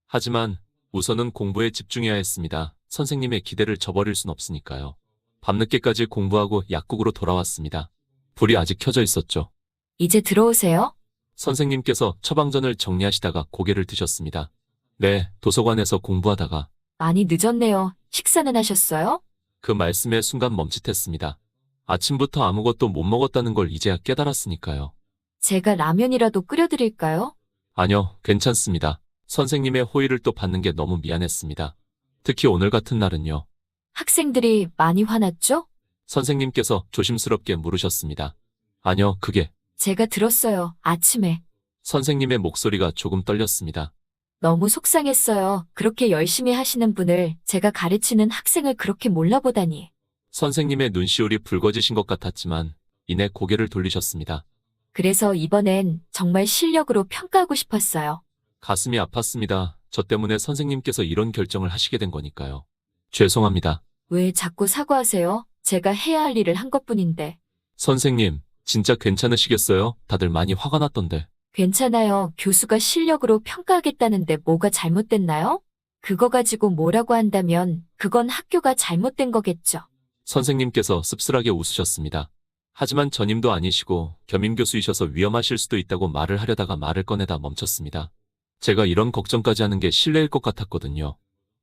[SPEAKER 1] 하지만 우선은 공부에 집중해야 했습니다. 선생님의 기대를 저버릴 순 없으니까요. 밤늦게까지 공부하고 약국으로 돌아왔습니다. 불이 아직 켜져 있었죠.
[SPEAKER 3] 이제 들어오세요.
[SPEAKER 1] 선생님께서 처방전을 정리하시다가 고개를 드셨습니다. 네, 도서관에서 공부하다가.
[SPEAKER 3] 많이 늦었네요. 식사는 하셨어요?
[SPEAKER 1] 그 말씀에 순간 멈칫했습니다. 아침부터 아무것도 못 먹었다는 걸 이제야 깨달았으니까요.
[SPEAKER 3] 제가 라면이라도 끓여드릴까요?
[SPEAKER 1] 아니요, 괜찮습니다. 선생님의 호의를 또 받는 게 너무 미안했습니다. 특히 오늘 같은 날은요.
[SPEAKER 3] 학생들이 많이 화났죠?
[SPEAKER 1] 선생님께서 조심스럽게 물으셨습니다. 아니요, 그게.
[SPEAKER 3] 제가 들었어요. 아침에.
[SPEAKER 1] 선생님의 목소리가 조금 떨렸습니다.
[SPEAKER 3] 너무 속상했어요. 그렇게 열심히 하시는 분을 제가 가르치는 학생을 그렇게 몰라보다니.
[SPEAKER 1] 선생님의 눈시울이 붉어지신 것 같았지만 이내 고개를 돌리셨습니다.
[SPEAKER 3] 그래서 이번엔 정말 실력으로 평가하고 싶었어요.
[SPEAKER 1] 가슴이 아팠습니다. 저 때문에 선생님께서 이런 결정을 하시게 된 거니까요. 죄송합니다.
[SPEAKER 3] 왜 자꾸 사과하세요? 제가 해야 할 일을 한 것뿐인데.
[SPEAKER 1] 선생님, 진짜 괜찮으시겠어요? 다들 많이 화가 났던데.
[SPEAKER 3] 괜찮아요. 교수가 실력으로 평가하겠다는데 뭐가 잘못됐나요? 그거 가지고 뭐라고 한다면 그건 학교가 잘못된 거겠죠.
[SPEAKER 1] 선생님께서 씁쓸하게 웃으셨습니다. 하지만 전임도 아니시고 겸임 교수이셔서 위험하실 수도 있다고 말을 하려다가 말을 꺼내다 멈췄습니다. 제가 이런 걱정까지 하는 게 실례일 것 같았거든요.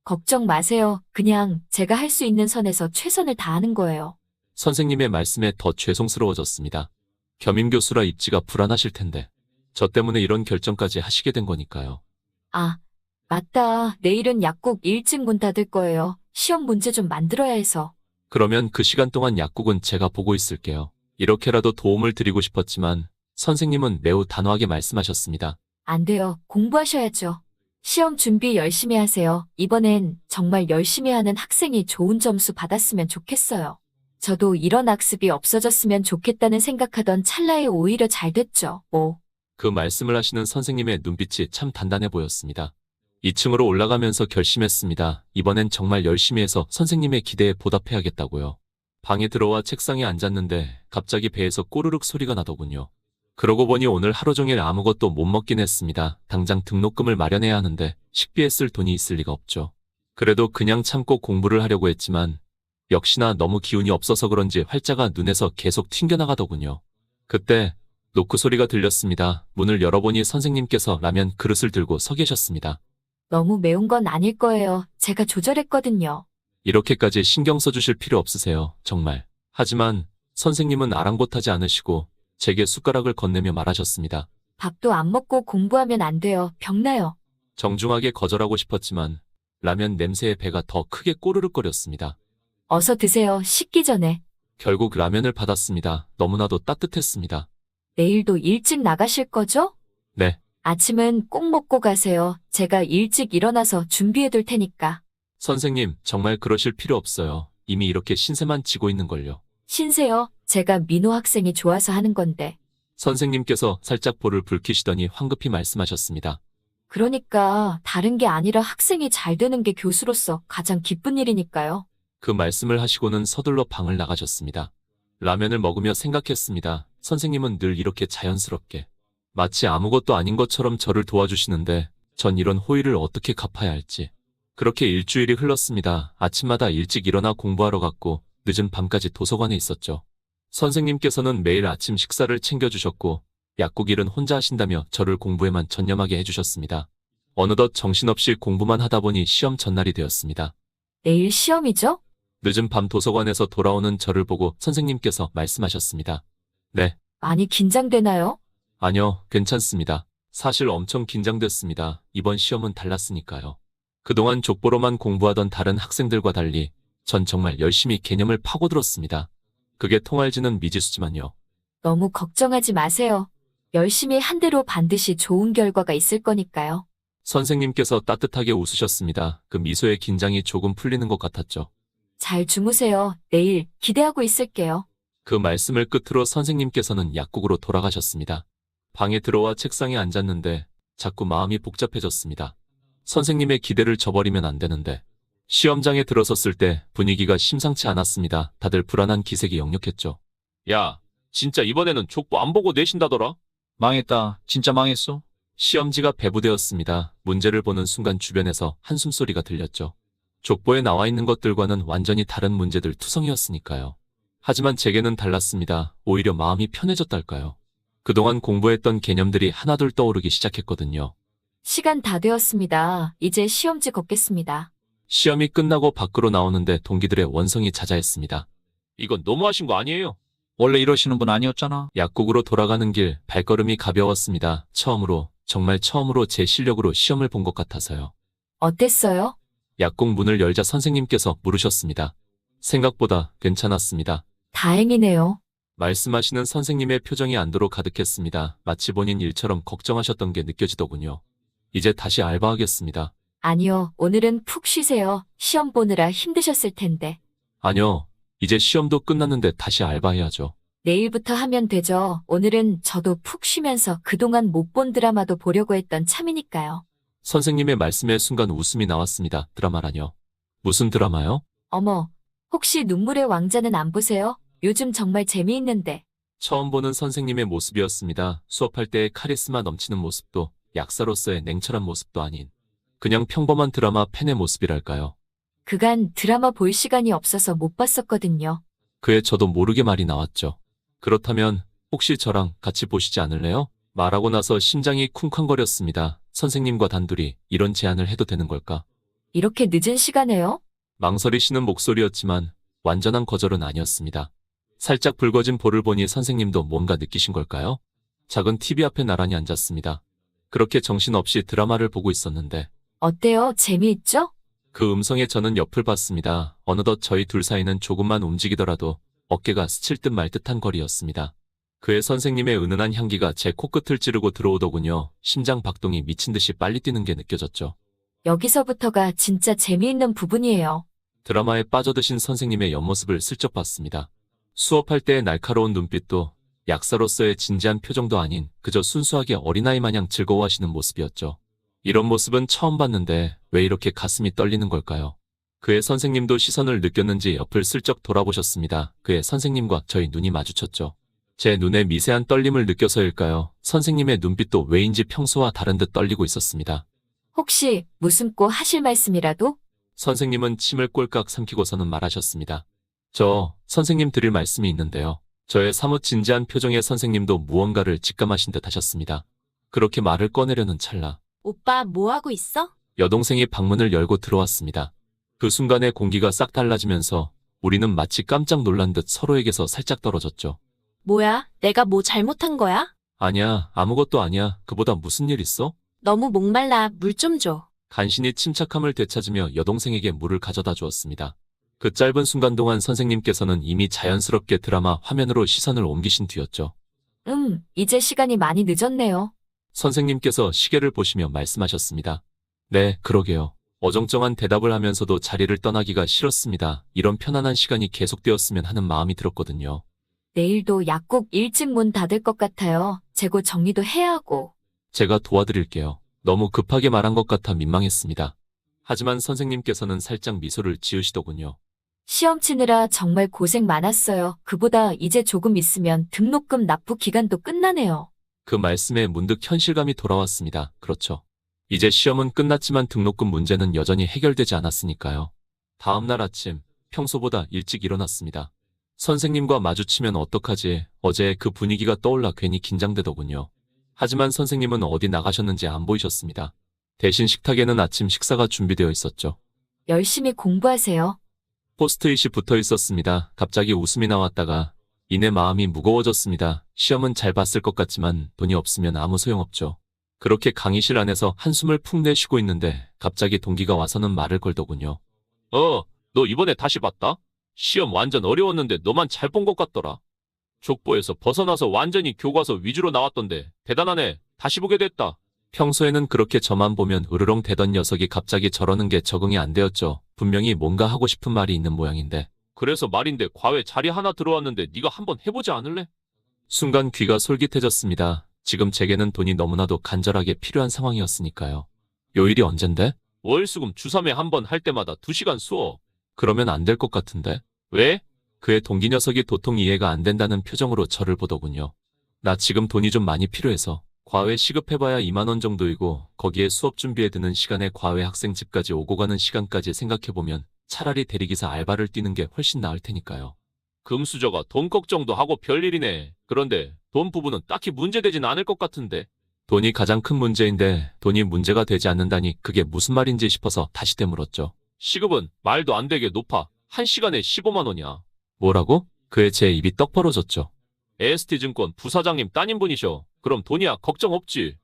[SPEAKER 3] 걱정 마세요. 그냥 제가 할 수 있는 선에서 최선을 다하는 거예요.
[SPEAKER 1] 선생님의 말씀에 더 죄송스러워졌습니다. 겸임 교수라 입지가 불안하실 텐데. 저 때문에 이런 결정까지 하시게 된 거니까요.
[SPEAKER 3] 아, 맞다. 내일은 약국 일찍 문 닫을 거예요. 시험 문제 좀 만들어야 해서.
[SPEAKER 1] 그러면 그 시간 동안 약국은 제가 보고 있을게요. 이렇게라도 도움을 드리고 싶었지만 선생님은 매우 단호하게 말씀하셨습니다.
[SPEAKER 3] 안 돼요. 공부하셔야죠. 시험 준비 열심히 하세요. 이번엔 정말 열심히 하는 학생이 좋은 점수 받았으면 좋겠어요. 저도 이런 악습이 없어졌으면 좋겠다는 생각하던 찰나에 오히려 잘 됐죠.
[SPEAKER 1] 그 말씀을 하시는 선생님의 눈빛이 참 단단해 보였습니다. 2층으로 올라가면서 결심했습니다. 이번엔 정말 열심히 해서 선생님의 기대에 보답해야겠다고요. 방에 들어와 책상에 앉았는데 갑자기 배에서 꼬르륵 소리가 나더군요. 그러고 보니 오늘 하루 종일 아무것도 못 먹긴 했습니다. 당장 등록금을 마련해야 하는데 식비에 쓸 돈이 있을 리가 없죠. 그래도 그냥 참고 공부를 하려고 했지만 역시나 너무 기운이 없어서 그런지 활자가 눈에서 계속 튕겨나가더군요. 그때 노크 소리가 들렸습니다. 문을 열어보니 선생님께서 라면 그릇을 들고 서 계셨습니다.
[SPEAKER 3] 너무 매운 건 아닐 거예요. 제가 조절했거든요.
[SPEAKER 1] 이렇게까지 신경 써주실 필요 없으세요. 정말. 하지만 선생님은 아랑곳하지 않으시고 제게 숟가락을 건네며 말하셨습니다.
[SPEAKER 3] 밥도 안 먹고 공부하면 안 돼요. 병나요.
[SPEAKER 1] 정중하게 거절하고 싶었지만 라면 냄새에 배가 더 크게 꼬르륵거렸습니다.
[SPEAKER 3] 어서 드세요. 식기 전에.
[SPEAKER 1] 결국 라면을 받았습니다. 너무나도 따뜻했습니다.
[SPEAKER 3] 내일도 일찍 나가실 거죠?
[SPEAKER 1] 네.
[SPEAKER 3] 아침은 꼭 먹고 가세요. 제가 일찍 일어나서 준비해 둘 테니까.
[SPEAKER 1] 선생님, 정말 그러실 필요 없어요. 이미 이렇게 신세만 지고 있는걸요.
[SPEAKER 3] 신세요. 제가 민호 학생이 좋아서 하는 건데.
[SPEAKER 1] 선생님께서 살짝 볼을 붉히시더니 황급히 말씀하셨습니다.
[SPEAKER 3] 그러니까 다른 게 아니라 학생이 잘 되는 게 교수로서 가장 기쁜 일이니까요.
[SPEAKER 1] 그 말씀을 하시고는 서둘러 방을 나가셨습니다. 라면을 먹으며 생각했습니다. 선생님은 늘 이렇게 자연스럽게 마치 아무것도 아닌 것처럼 저를 도와주시는데 전 이런 호의를 어떻게 갚아야 할지. 그렇게 일주일이 흘렀습니다. 아침마다 일찍 일어나 공부하러 갔고 늦은 밤까지 도서관에 있었죠. 선생님께서는 매일 아침 식사를 챙겨주셨고 약국 일은 혼자 하신다며 저를 공부에만 전념하게 해주셨습니다. 어느덧 정신없이 공부만 하다 보니 시험 전날이 되었습니다.
[SPEAKER 3] 내일 시험이죠?
[SPEAKER 1] 늦은 밤 도서관에서 돌아오는 저를 보고 선생님께서 말씀하셨습니다. 네,
[SPEAKER 3] 많이 긴장되나요?
[SPEAKER 1] 아니요, 괜찮습니다. 사실 엄청 긴장됐습니다. 이번 시험은 달랐으니까요. 그동안 족보로만 공부하던 다른 학생들과 달리 전 정말 열심히 개념을 파고들었습니다. 그게 통할지는 미지수지만요.
[SPEAKER 3] 너무 걱정하지 마세요. 열심히 한 대로 반드시 좋은 결과가 있을 거니까요.
[SPEAKER 1] 선생님께서 따뜻하게 웃으셨습니다. 그 미소에 긴장이 조금 풀리는 것 같았죠.
[SPEAKER 3] 잘 주무세요. 내일 기대하고 있을게요.
[SPEAKER 1] 그 말씀을 끝으로 선생님께서는 약국으로 돌아가셨습니다. 방에 들어와 책상에 앉았는데 자꾸 마음이 복잡해졌습니다. 선생님의 기대를 저버리면 안 되는데 시험장에 들어섰을 때 분위기가 심상치 않았습니다. 다들 불안한 기색이 역력했죠. 야, 진짜 이번에는 족보 안 보고 내신다더라?
[SPEAKER 4] 망했다. 진짜 망했어.
[SPEAKER 1] 시험지가 배부되었습니다. 문제를 보는 순간 주변에서 한숨소리가 들렸죠. 족보에 나와 있는 것들과는 완전히 다른 문제들 투성이었으니까요. 하지만 제게는 달랐습니다. 오히려 마음이 편해졌달까요. 그동안 공부했던 개념들이 하나둘 떠오르기 시작했거든요.
[SPEAKER 3] 시간 다 되었습니다. 이제 시험지 걷겠습니다.
[SPEAKER 1] 시험이 끝나고 밖으로 나오는데 동기들의 원성이 자자했습니다. 이건 너무하신 거 아니에요?
[SPEAKER 4] 원래 이러시는 분 아니었잖아.
[SPEAKER 1] 약국으로 돌아가는 길 발걸음이 가벼웠습니다. 처음으로, 정말 처음으로 제 실력으로 시험을 본 것 같아서요.
[SPEAKER 3] 어땠어요?
[SPEAKER 1] 약국 문을 열자 선생님께서 물으셨습니다. 생각보다 괜찮았습니다.
[SPEAKER 3] 다행이네요.
[SPEAKER 1] 말씀하시는 선생님의 표정이 안도로 가득했습니다. 마치 본인 일처럼 걱정하셨던 게 느껴지더군요. 이제 다시 알바하겠습니다.
[SPEAKER 3] 아니요, 오늘은 푹 쉬세요. 시험 보느라 힘드셨을 텐데.
[SPEAKER 1] 아니요. 이제 시험도 끝났는데 다시 알바해야죠.
[SPEAKER 3] 내일부터 하면 되죠. 오늘은 저도 푹 쉬면서 그동안 못 본 드라마도 보려고 했던 참이니까요.
[SPEAKER 1] 선생님의 말씀에 순간 웃음이 나왔습니다. 드라마라뇨. 무슨 드라마요?
[SPEAKER 3] 어머, 혹시 눈물의 왕자는 안 보세요? 요즘 정말 재미있는데.
[SPEAKER 1] 처음 보는 선생님의 모습이었습니다. 수업할 때의 카리스마 넘치는 모습도 약사로서의 냉철한 모습도 아닌 그냥 평범한 드라마 팬의 모습이랄까요.
[SPEAKER 3] 그간 드라마 볼 시간이 없어서 못 봤었거든요.
[SPEAKER 1] 그에 저도 모르게 말이 나왔죠. 그렇다면 혹시 저랑 같이 보시지 않을래요? 말하고 나서 심장이 쿵쾅거렸습니다. 선생님과 단둘이 이런 제안을 해도 되는 걸까?
[SPEAKER 3] 이렇게 늦은 시간에요?
[SPEAKER 1] 망설이시는 목소리였지만 완전한 거절은 아니었습니다. 살짝 붉어진 볼을 보니 선생님도 뭔가 느끼신 걸까요? 작은 TV 앞에 나란히 앉았습니다. 그렇게 정신없이 드라마를 보고 있었는데
[SPEAKER 3] 어때요? 재미있죠?
[SPEAKER 1] 그 음성에 저는 옆을 봤습니다. 어느덧 저희 둘 사이는 조금만 움직이더라도 어깨가 스칠 듯 말 듯한 거리였습니다. 그의 선생님의 은은한 향기가 제 코끝을 찌르고 들어오더군요. 심장 박동이 미친 듯이 빨리 뛰는 게 느껴졌죠.
[SPEAKER 3] 여기서부터가 진짜 재미있는 부분이에요.
[SPEAKER 1] 드라마에 빠져드신 선생님의 옆모습을 슬쩍 봤습니다. 수업할 때의 날카로운 눈빛도 약사로서의 진지한 표정도 아닌 그저 순수하게 어린아이 마냥 즐거워하시는 모습이었죠. 이런 모습은 처음 봤는데 왜 이렇게 가슴이 떨리는 걸까요? 그의 선생님도 시선을 느꼈는지 옆을 슬쩍 돌아보셨습니다. 그의 선생님과 저희 눈이 마주쳤죠. 제 눈에 미세한 떨림을 느껴서일까요? 선생님의 눈빛도 왜인지 평소와 다른 듯 떨리고 있었습니다.
[SPEAKER 3] 혹시 무슨 꼭 하실 말씀이라도?
[SPEAKER 1] 선생님은 침을 꼴깍 삼키고서는 말하셨습니다. 선생님 드릴 말씀이 있는데요. 저의 사뭇 진지한 표정의 선생님도 무언가를 직감하신 듯 하셨습니다. 그렇게 말을 꺼내려는 찰나
[SPEAKER 2] 오빠 뭐 하고 있어?
[SPEAKER 1] 여동생이 방문을 열고 들어왔습니다. 그 순간에 공기가 싹 달라지면서 우리는 마치 깜짝 놀란 듯 서로에게서 살짝 떨어졌죠.
[SPEAKER 2] 뭐야? 내가 뭐 잘못한 거야?
[SPEAKER 1] 아니야, 아무것도 아니야. 그보다 무슨 일 있어?
[SPEAKER 2] 너무 목말라. 물 좀 줘.
[SPEAKER 1] 간신히 침착함을 되찾으며 여동생에게 물을 가져다 주었습니다. 그 짧은 순간 동안 선생님께서는 이미 자연스럽게 드라마 화면으로 시선을 옮기신 뒤였죠.
[SPEAKER 3] 이제 시간이 많이 늦었네요.
[SPEAKER 1] 선생님께서 시계를 보시며 말씀하셨습니다. 네, 그러게요. 어정쩡한 대답을 하면서도 자리를 떠나기가 싫었습니다. 이런 편안한 시간이 계속되었으면 하는 마음이 들었거든요.
[SPEAKER 3] 내일도 약국 일찍 문 닫을 것 같아요. 재고 정리도 해야 하고.
[SPEAKER 1] 제가 도와드릴게요. 너무 급하게 말한 것 같아 민망했습니다. 하지만 선생님께서는 살짝 미소를 지으시더군요.
[SPEAKER 3] 시험 치느라 정말 고생 많았어요. 그보다 이제 조금 있으면 등록금 납부 기간도 끝나네요.
[SPEAKER 1] 그 말씀에 문득 현실감이 돌아왔습니다. 그렇죠. 이제 시험은 끝났지만 등록금 문제는 여전히 해결되지 않았으니까요. 다음 날 아침, 평소보다 일찍 일어났습니다. 선생님과 마주치면 어떡하지? 어제 그 분위기가 떠올라 괜히 긴장되더군요. 하지만 선생님은 어디 나가셨는지 안 보이셨습니다. 대신 식탁에는 아침 식사가 준비되어 있었죠.
[SPEAKER 3] 열심히 공부하세요.
[SPEAKER 1] 포스트잇이 붙어 있었습니다. 갑자기 웃음이 나왔다가 이내 마음이 무거워졌습니다. 시험은 잘 봤을 것 같지만 돈이 없으면 아무 소용없죠. 그렇게 강의실 안에서 한숨을 푹 내쉬고 있는데 갑자기 동기가 와서는 말을 걸더군요. 너 이번에 다시 봤다? 시험 완전 어려웠는데 너만 잘 본 것 같더라. 족보에서 벗어나서 완전히 교과서 위주로 나왔던데 대단하네. 다시 보게 됐다. 평소에는 그렇게 저만 보면 으르렁 대던 녀석이 갑자기 저러는 게 적응이 안 되었죠. 분명히 뭔가 하고 싶은 말이 있는 모양인데. 그래서 말인데 과외 자리 하나 들어왔는데 네가 한번 해보지 않을래? 순간 귀가 솔깃해졌습니다. 지금 제게는 돈이 너무나도 간절하게 필요한 상황이었으니까요. 요일이 언젠데? 월수금 주3회 한 번 할 때마다 2시간 수업. 그러면 안 될 것 같은데? 왜? 그의 동기 녀석이 도통 이해가 안 된다는 표정으로 저를 보더군요. 나 지금 돈이 좀 많이 필요해서 과외 시급해봐야 2만 원 정도이고 거기에 수업 준비에 드는 시간에 과외 학생 집까지 오고 가는 시간까지 생각해보면 차라리 대리기사 알바를 뛰는 게 훨씬 나을 테니까요. 금수저가 돈 걱정도 하고 별일이네. 그런데 돈 부분은 딱히 문제되진 않을 것 같은데. 돈이 가장 큰 문제인데 돈이 문제가 되지 않는다니 그게 무슨 말인지 싶어서 다시 되물었죠. 시급은 말도 안 되게 높아. 1시간에 15만 원이야. 뭐라고? 그에 제 입이 떡 벌어졌죠. AST증권 부사장님 따님분이셔. 그럼 돈이야 걱정 없지.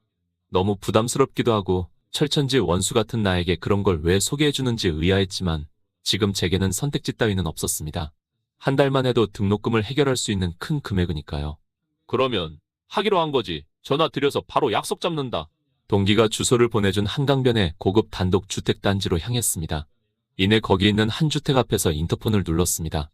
[SPEAKER 1] 너무 부담스럽기도 하고 철천지 원수 같은 나에게 그런 걸 왜 소개해주는지 의아했지만 지금 제게는 선택지 따위는 없었습니다. 한 달만 해도 등록금을 해결할 수 있는 큰 금액이니까요. 그러면 하기로 한 거지. 전화 드려서 바로 약속 잡는다. 동기가 주소를 보내준 한강변의 고급 단독 주택단지로 향했습니다. 이내 거기 있는 한 주택 앞에서 인터폰을 눌렀습니다.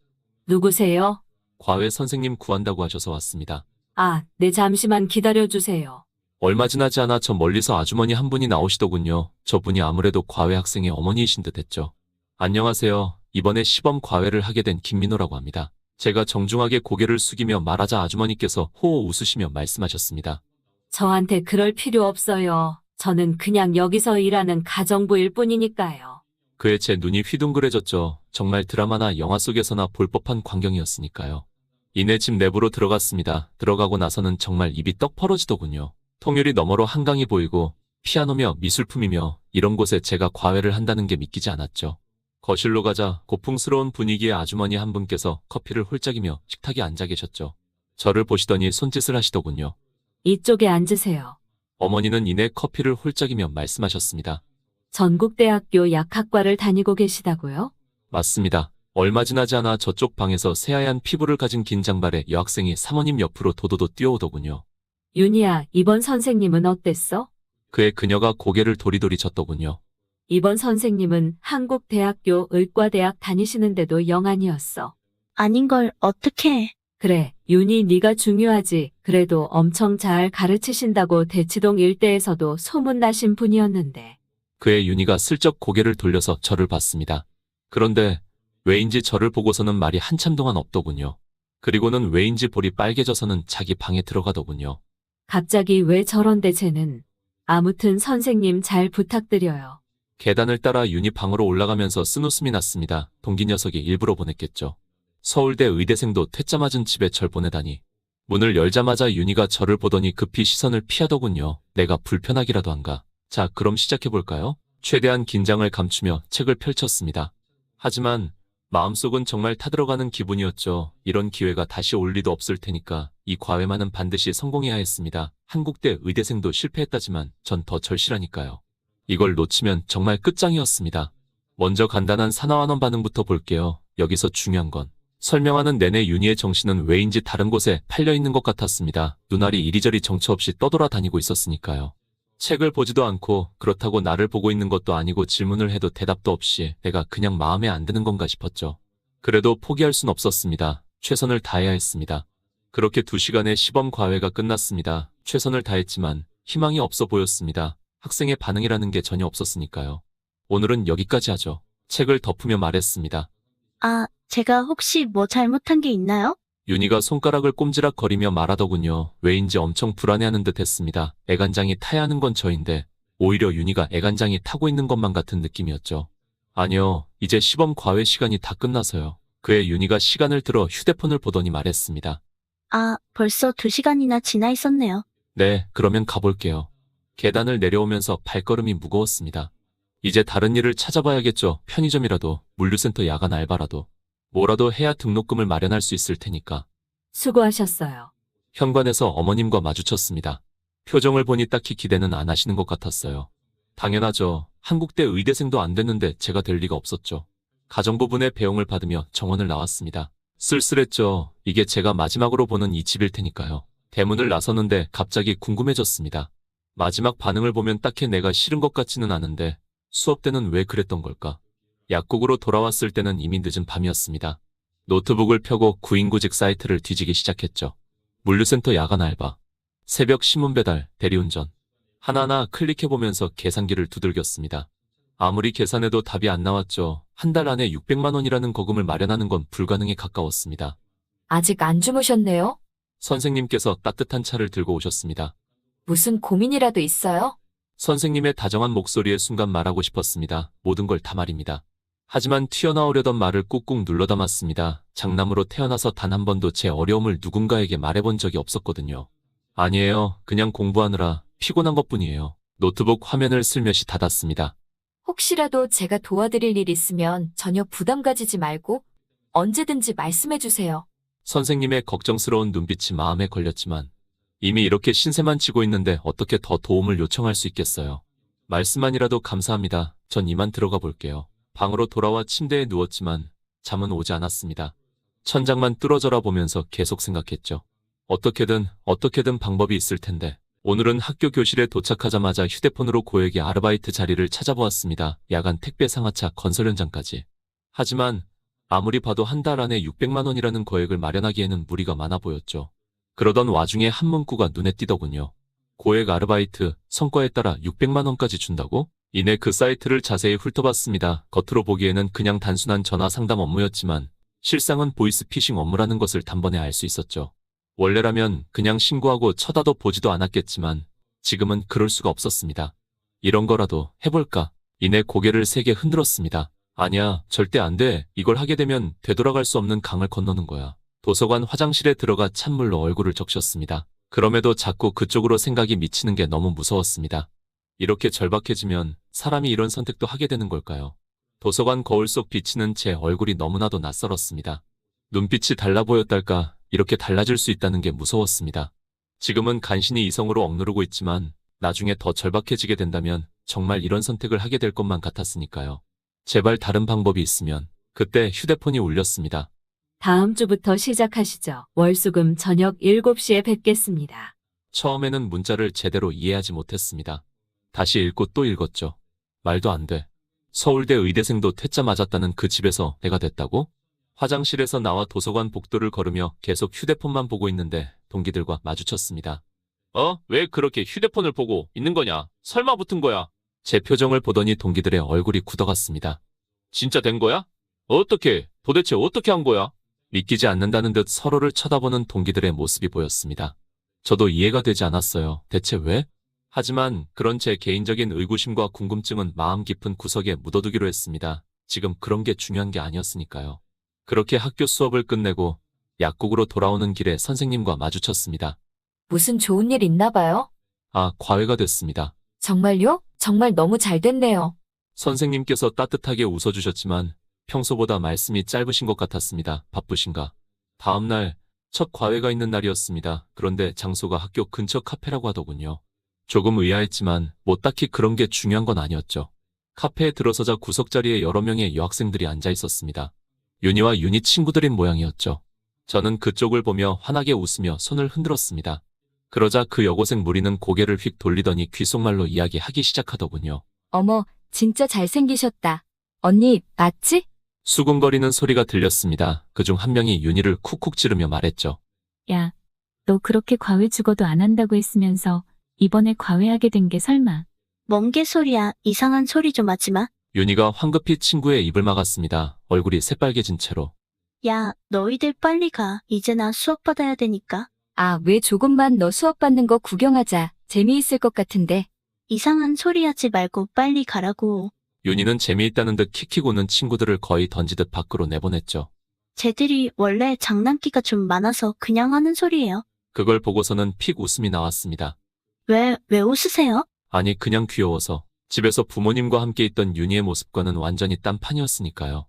[SPEAKER 3] 누구세요?
[SPEAKER 1] 과외 선생님 구한다고 하셔서 왔습니다.
[SPEAKER 3] 아, 네, 잠시만 기다려주세요.
[SPEAKER 1] 얼마 지나지 않아 저 멀리서 아주머니 한 분이 나오시더군요. 저분이 아무래도 과외 학생의 어머니이신 듯 했죠. 안녕하세요. 이번에 시범 과외를 하게 된 김민호라고 합니다. 제가 정중하게 고개를 숙이며 말하자 아주머니께서 호호 웃으시며 말씀하셨습니다.
[SPEAKER 3] 저한테 그럴 필요 없어요. 저는 그냥 여기서 일하는 가정부일 뿐이니까요.
[SPEAKER 1] 그에 제 눈이 휘둥그레졌죠. 정말 드라마나 영화 속에서나 볼 법한 광경이었으니까요. 이내 집 내부로 들어갔습니다. 들어가고 나서는 정말 입이 떡 벌어지더군요. 통유리 너머로 한강이 보이고 피아노며 미술품이며 이런 곳에 제가 과외를 한다는 게 믿기지 않았죠. 거실로 가자 고풍스러운 분위기의 아주머니 한 분께서 커피를 홀짝이며 식탁에 앉아 계셨죠. 저를 보시더니 손짓을 하시더군요.
[SPEAKER 3] 이쪽에 앉으세요.
[SPEAKER 1] 어머니는 이내 커피를 홀짝이며 말씀하셨습니다.
[SPEAKER 3] 전국대학교 약학과를 다니고 계시다고요?
[SPEAKER 1] 맞습니다. 얼마 지나지 않아 저쪽 방에서 새하얀 피부를 가진 긴 장발의 여학생이 사모님 옆으로 도도도 뛰어오더군요.
[SPEAKER 3] 윤희야, 이번 선생님은 어땠어?
[SPEAKER 1] 그의 그녀가 고개를 도리도리 젓더군요.
[SPEAKER 3] 이번 선생님은 한국대학교 의과대학 다니시는데도 영안이었어.
[SPEAKER 5] 아닌 걸 어떻게.
[SPEAKER 3] 그래, 윤희 네가 중요하지. 그래도 엄청 잘 가르치신다고 대치동 일대에서도 소문나신 분이었는데.
[SPEAKER 1] 그의 윤희가 슬쩍 고개를 돌려서 저를 봤습니다. 그런데 왜인지 저를 보고서는 말이 한참 동안 없더군요. 그리고는 왜인지 볼이 빨개져서는 자기 방에 들어가더군요.
[SPEAKER 3] 갑자기 왜 저런데 쟤는. 아무튼 선생님 잘 부탁드려요.
[SPEAKER 1] 계단을 따라 윤희 방으로 올라가면서 쓴웃음이 났습니다. 동기 녀석이 일부러 보냈겠죠. 서울대 의대생도 퇴짜 맞은 집에 절 보내다니. 문을 열자마자 윤희가 저를 보더니 급히 시선을 피하더군요. 내가 불편하기라도 한가. 자, 그럼 시작해볼까요? 최대한 긴장을 감추며 책을 펼쳤습니다. 하지만 마음속은 정말 타들어가는 기분이었죠. 이런 기회가 다시 올 리도 없을 테니까 이 과외만은 반드시 성공해야 했습니다. 한국대 의대생도 실패했다지만 전 더 절실하니까요. 이걸 놓치면 정말 끝장이었습니다. 먼저 간단한 산화환원 반응부터 볼게요. 여기서 중요한 건 설명하는 내내 윤희의 정신은 왜인지 다른 곳에 팔려있는 것 같았습니다. 눈알이 이리저리 정처 없이 떠돌아다니고 있었으니까요. 책을 보지도 않고 그렇다고 나를 보고 있는 것도 아니고 질문을 해도 대답도 없이 내가 그냥 마음에 안 드는 건가 싶었죠. 그래도 포기할 순 없었습니다. 최선을 다해야 했습니다. 그렇게 2시간의 시범 과외가 끝났습니다. 최선을 다했지만 희망이 없어 보였습니다. 학생의 반응이라는 게 전혀 없었으니까요. 오늘은 여기까지 하죠. 책을 덮으며 말했습니다.
[SPEAKER 5] 아, 제가 혹시 뭐 잘못한 게 있나요?
[SPEAKER 1] 윤희가 손가락을 꼼지락거리며 말하더군요. 왜인지 엄청 불안해하는 듯 했습니다. 애간장이 타야 하는 건 저인데 오히려 윤희가 애간장이 타고 있는 것만 같은 느낌이었죠. 아니요, 이제 시범 과외 시간이 다 끝나서요. 그의 윤희가 시간을 들어 휴대폰을 보더니 말했습니다.
[SPEAKER 5] 아, 벌써 2시간이나 지나 있었네요.
[SPEAKER 1] 네, 그러면 가볼게요. 계단을 내려오면서 발걸음이 무거웠습니다. 이제 다른 일을 찾아봐야겠죠. 편의점이라도, 물류센터 야간 알바라도. 뭐라도 해야 등록금을 마련할 수 있을 테니까.
[SPEAKER 3] 수고하셨어요.
[SPEAKER 1] 현관에서 어머님과 마주쳤습니다. 표정을 보니 딱히 기대는 안 하시는 것 같았어요. 당연하죠. 한국대 의대생도 안 됐는데 제가 될 리가 없었죠. 가정부분의 배웅을 받으며 정원을 나왔습니다. 쓸쓸했죠. 이게 제가 마지막으로 보는 이 집일 테니까요. 대문을 나섰는데 갑자기 궁금해졌습니다. 마지막 반응을 보면 딱히 내가 싫은 것 같지는 않은데 수업 때는 왜 그랬던 걸까? 약국으로 돌아왔을 때는 이미 늦은 밤이었습니다. 노트북을 펴고 구인구직 사이트를 뒤지기 시작했죠. 물류센터 야간 알바, 새벽 신문 배달, 대리운전. 하나하나 클릭해보면서 계산기를 두들겼습니다. 아무리 계산해도 답이 안 나왔죠. 한 달 안에 600만 원이라는 거금을 마련하는 건 불가능에 가까웠습니다.
[SPEAKER 3] 아직 안 주무셨네요?
[SPEAKER 1] 선생님께서 따뜻한 차를 들고 오셨습니다.
[SPEAKER 3] 무슨 고민이라도 있어요?
[SPEAKER 1] 선생님의 다정한 목소리에 순간 말하고 싶었습니다. 모든 걸 다 말입니다. 하지만 튀어나오려던 말을 꾹꾹 눌러 담았습니다. 장남으로 태어나서 단 한 번도 제 어려움을 누군가에게 말해본 적이 없었거든요. 아니에요. 그냥 공부하느라 피곤한 것뿐이에요. 노트북 화면을 슬며시 닫았습니다.
[SPEAKER 3] 혹시라도 제가 도와드릴 일 있으면 전혀 부담 가지지 말고 언제든지 말씀해 주세요.
[SPEAKER 1] 선생님의 걱정스러운 눈빛이 마음에 걸렸지만 이미 이렇게 신세만 지고 있는데 어떻게 더 도움을 요청할 수 있겠어요. 말씀만이라도 감사합니다. 전 이만 들어가 볼게요. 방으로 돌아와 침대에 누웠지만 잠은 오지 않았습니다. 천장만 뚫어져라 보면서 계속 생각했죠. 어떻게든 방법이 있을 텐데 오늘은 학교 교실에 도착하자마자 휴대폰으로 고액의 아르바이트 자리를 찾아보았습니다. 야간 택배 상하차 건설 현장까지. 하지만 아무리 봐도 한 달 안에 600만 원이라는 거액을 마련하기에는 무리가 많아 보였죠. 그러던 와중에 한 문구가 눈에 띄더군요. 고액 아르바이트, 성과에 따라 600만 원까지 준다고? 이내 그 사이트를 자세히 훑어봤습니다. 겉으로 보기에는 그냥 단순한 전화 상담 업무였지만 실상은 보이스피싱 업무라는 것을 단번에 알 수 있었죠. 원래라면 그냥 신고하고 쳐다도 보지도 않았겠지만 지금은 그럴 수가 없었습니다. 이런 거라도 해볼까? 이내 고개를 세게 흔들었습니다. 아니야, 절대 안 돼. 이걸 하게 되면 되돌아갈 수 없는 강을 건너는 거야. 도서관 화장실에 들어가 찬물로 얼굴을 적셨습니다. 그럼에도 자꾸 그쪽으로 생각이 미치는 게 너무 무서웠습니다. 이렇게 절박해지면 사람이 이런 선택도 하게 되는 걸까요? 도서관 거울 속 비치는 제 얼굴이 너무나도 낯설었습니다. 눈빛이 달라 보였달까? 이렇게 달라질 수 있다는 게 무서웠습니다. 지금은 간신히 이성으로 억누르고 있지만 나중에 더 절박해지게 된다면 정말 이런 선택을 하게 될 것만 같았으니까요. 제발 다른 방법이 있으면. 그때 휴대폰이 울렸습니다.
[SPEAKER 3] 다음 주부터 시작하시죠. 월수금 저녁 7시에 뵙겠습니다.
[SPEAKER 1] 처음에는 문자를 제대로 이해하지 못했습니다. 다시 읽고 또 읽었죠. 말도 안 돼. 서울대 의대생도 퇴짜 맞았다는 그 집에서 내가 됐다고? 화장실에서 나와 도서관 복도를 걸으며 계속 휴대폰만 보고 있는데 동기들과 마주쳤습니다. 왜 그렇게 휴대폰을 보고 있는 거냐? 설마 붙은 거야? 제 표정을 보더니 동기들의 얼굴이 굳어갔습니다. 진짜 된 거야? 어떻게? 도대체 어떻게 한 거야? 믿기지 않는다는 듯 서로를 쳐다보는 동기들의 모습이 보였습니다. 저도 이해가 되지 않았어요. 대체 왜? 하지만 그런 제 개인적인 의구심과 궁금증은 마음 깊은 구석에 묻어두기로 했습니다. 지금 그런 게 중요한 게 아니었으니까요. 그렇게 학교 수업을 끝내고 약국으로 돌아오는 길에 선생님과 마주쳤습니다.
[SPEAKER 3] 무슨 좋은 일 있나 봐요?
[SPEAKER 1] 과외가 됐습니다.
[SPEAKER 3] 정말요? 정말 너무 잘 됐네요.
[SPEAKER 1] 선생님께서 따뜻하게 웃어주셨지만 평소보다 말씀이 짧으신 것 같았습니다. 바쁘신가? 다음날 첫 과외가 있는 날이었습니다. 그런데 장소가 학교 근처 카페라고 하더군요. 조금 의아했지만 뭐 딱히 그런 게 중요한 건 아니었죠. 카페에 들어서자 구석자리에 여러 명의 여학생들이 앉아 있었습니다. 윤희와 윤희 친구들인 모양이었죠. 저는 그쪽을 보며 환하게 웃으며 손을 흔들었습니다. 그러자 그 여고생 무리는 고개를 휙 돌리더니 귓속말로 이야기하기 시작하더군요.
[SPEAKER 3] 어머, 진짜 잘생기셨다. 언니, 맞지?
[SPEAKER 1] 수군거리는 소리가 들렸습니다. 그중 한 명이 윤희를 쿡쿡 찌르며 말했죠.
[SPEAKER 5] 야, 너 그렇게 과외 죽어도 안 한다고 했으면서 이번에 과외하게 된 게 설마. 뭔 개소리야. 이상한 소리 좀 하지 마.
[SPEAKER 1] 윤희가 황급히 친구의 입을 막았습니다. 얼굴이 새빨개진 채로.
[SPEAKER 5] 야, 너희들 빨리 가. 이제 나 수업 받아야 되니까.
[SPEAKER 3] 왜 조금만 너 수업 받는 거 구경하자. 재미있을 것 같은데.
[SPEAKER 5] 이상한 소리 하지 말고 빨리 가라고.
[SPEAKER 1] 윤희는 재미있다는 듯 킥킥 웃는 친구들을 거의 던지듯 밖으로 내보냈죠.
[SPEAKER 5] 쟤들이 원래 장난기가 좀 많아서 그냥 하는 소리예요.
[SPEAKER 1] 그걸 보고서는 픽 웃음이 나왔습니다.
[SPEAKER 5] 왜 웃으세요?
[SPEAKER 1] 아니 그냥 귀여워서. 집에서 부모님과 함께 있던 윤희의 모습과는 완전히 딴판이었으니까요.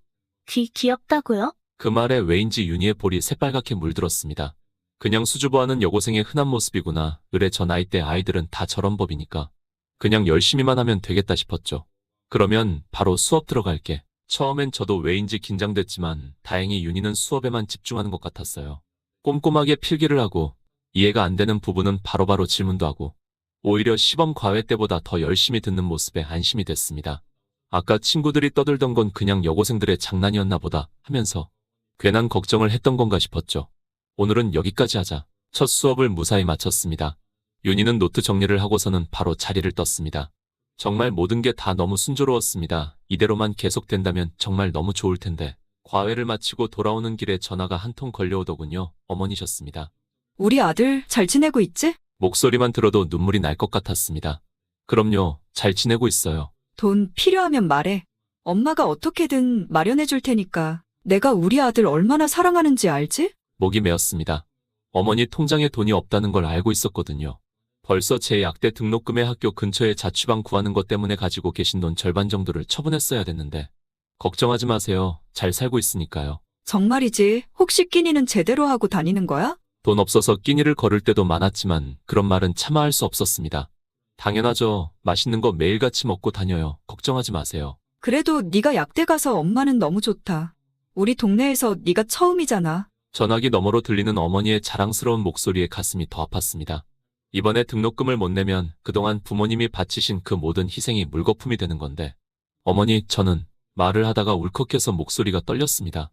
[SPEAKER 5] 귀엽다고요?
[SPEAKER 1] 그 말에 왜인지 윤희의 볼이 새빨갛게 물들었습니다. 그냥 수줍어하는 여고생의 흔한 모습이구나. 의뢰 저 나이대 아이들은 다 저런 법이니까. 그냥 열심히만 하면 되겠다 싶었죠. 그러면 바로 수업 들어갈게. 처음엔 저도 왜인지 긴장됐지만 다행히 윤희는 수업에만 집중하는 것 같았어요. 꼼꼼하게 필기를 하고 이해가 안 되는 부분은 바로바로 질문도 하고 오히려 시범 과외 때보다 더 열심히 듣는 모습에 안심이 됐습니다. 아까 친구들이 떠들던 건 그냥 여고생들의 장난이었나 보다 하면서 괜한 걱정을 했던 건가 싶었죠. 오늘은 여기까지 하자. 첫 수업을 무사히 마쳤습니다. 윤희는 노트 정리를 하고서는 바로 자리를 떴습니다. 정말 모든 게 다 너무 순조로웠습니다. 이대로만 계속된다면 정말 너무 좋을 텐데. 과외를 마치고 돌아오는 길에 전화가 한 통 걸려오더군요. 어머니셨습니다.
[SPEAKER 6] 우리 아들 잘 지내고 있지?
[SPEAKER 1] 목소리만 들어도 눈물이 날 것 같았습니다. 그럼요, 잘 지내고 있어요.
[SPEAKER 6] 돈 필요하면 말해. 엄마가 어떻게든 마련해 줄 테니까. 내가 우리 아들 얼마나 사랑하는지 알지?
[SPEAKER 1] 목이 메었습니다. 어머니 통장에 돈이 없다는 걸 알고 있었거든요. 벌써 제 약대 등록금에 학교 근처에 자취방 구하는 것 때문에 가지고 계신 돈 절반 정도를 처분했어야 됐는데. 걱정하지 마세요. 잘 살고 있으니까요.
[SPEAKER 6] 정말이지. 혹시 끼니는 제대로 하고 다니는 거야?
[SPEAKER 1] 돈 없어서 끼니를 거를 때도 많았지만 그런 말은 차마 할 수 없었습니다. 당연하죠. 맛있는 거 매일같이 먹고 다녀요. 걱정하지 마세요.
[SPEAKER 6] 그래도 네가 약대 가서 엄마는 너무 좋다. 우리 동네에서 네가 처음이잖아.
[SPEAKER 1] 전화기 너머로 들리는 어머니의 자랑스러운 목소리에 가슴이 더 아팠습니다. 이번에 등록금을 못 내면 그동안 부모님이 바치신 그 모든 희생이 물거품이 되는 건데. 어머니, 저는 말을 하다가 울컥해서 목소리가 떨렸습니다.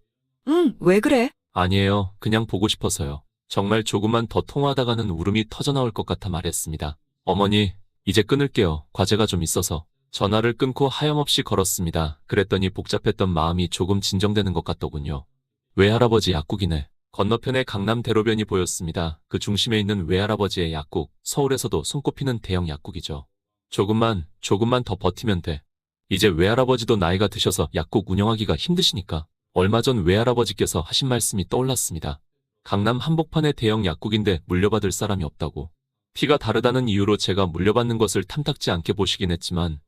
[SPEAKER 6] 응, 왜 그래?
[SPEAKER 1] 아니에요. 그냥 보고 싶어서요. 정말 조금만 더 통화하다가는 울음이 터져나올 것 같아 말했습니다. 어머니, 이제 끊을게요. 과제가 좀 있어서. 전화를 끊고 하염없이 걸었습니다. 그랬더니 복잡했던 마음이 조금 진정되는 것 같더군요. 외할아버지 약국이네. 건너편에 강남 대로변이 보였습니다. 그 중심에 있는 외할아버지의 약국, 서울에서도 손꼽히는 대형 약국이죠. 조금만 더 버티면 돼. 이제 외할아버지도 나이가 드셔서 약국 운영하기가 힘드시니까. 얼마 전 외할아버지께서 하신 말씀이 떠올랐습니다. 강남 한복판의 대형 약국인데 물려받을 사람이 없다고. 피가 다르다는 이유로 제가 물려받는 것을 탐탁지 않게 보시긴 했지만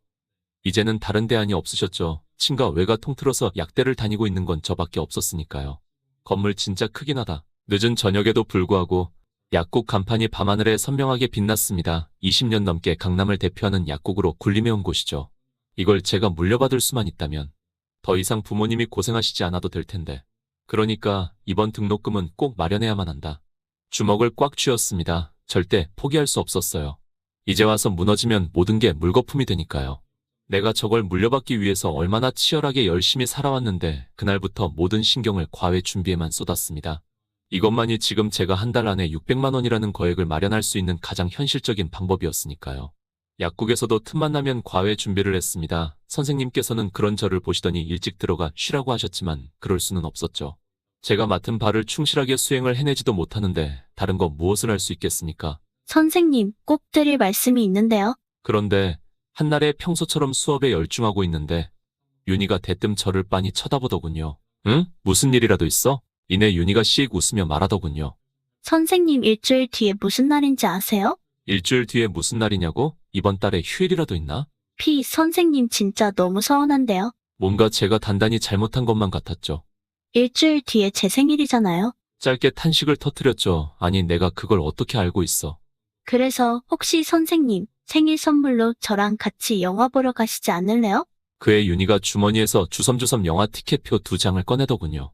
[SPEAKER 1] 이제는 다른 대안이 없으셨죠. 친가 외가 통틀어서 약대를 다니고 있는 건 저밖에 없었으니까요. 건물 진짜 크긴 하다. 늦은 저녁에도 불구하고 약국 간판이 밤하늘에 선명하게 빛났습니다. 20년 넘게 강남을 대표하는 약국으로 군림해온 곳이죠. 이걸 제가 물려받을 수만 있다면 더 이상 부모님이 고생하시지 않아도 될 텐데. 그러니까 이번 등록금은 꼭 마련해야만 한다. 주먹을 꽉 쥐었습니다. 절대 포기할 수 없었어요. 이제 와서 무너지면 모든 게 물거품이 되니까요. 내가 저걸 물려받기 위해서 얼마나 치열하게 열심히 살아왔는데 그날부터 모든 신경을 과외 준비에만 쏟았습니다. 이것만이 지금 제가 한 달 안에 600만 원이라는 거액을 마련할 수 있는 가장 현실적인 방법이었으니까요. 약국에서도 틈만 나면 과외 준비를 했습니다. 선생님께서는 그런 저를 보시더니 일찍 들어가 쉬라고 하셨지만 그럴 수는 없었죠. 제가 맡은 바를 충실하게 수행을 해내지도 못하는데 다른 거 무엇을 할 수 있겠습니까?
[SPEAKER 5] 선생님, 꼭 드릴 말씀이 있는데요.
[SPEAKER 1] 그런데 한날에 평소처럼 수업에 열중하고 있는데 윤희가 대뜸 저를 빤히 쳐다보더군요. 응? 무슨 일이라도 있어? 이내 윤희가 씩 웃으며 말하더군요.
[SPEAKER 5] 선생님 일주일 뒤에 무슨 날인지 아세요?
[SPEAKER 1] 일주일 뒤에 무슨 날이냐고? 이번 달에 휴일이라도 있나?
[SPEAKER 5] 선생님 진짜 너무 서운한데요.
[SPEAKER 1] 뭔가 제가 단단히 잘못한 것만 같았죠.
[SPEAKER 5] 일주일 뒤에 제 생일이잖아요.
[SPEAKER 1] 짧게 탄식을 터뜨렸죠. 아니 내가 그걸 어떻게 알고 있어.
[SPEAKER 5] 그래서 혹시 선생님 생일 선물로 저랑 같이 영화 보러 가시지 않을래요?
[SPEAKER 1] 그의 윤희가 주머니에서 주섬주섬 영화 티켓표 2장을 꺼내더군요.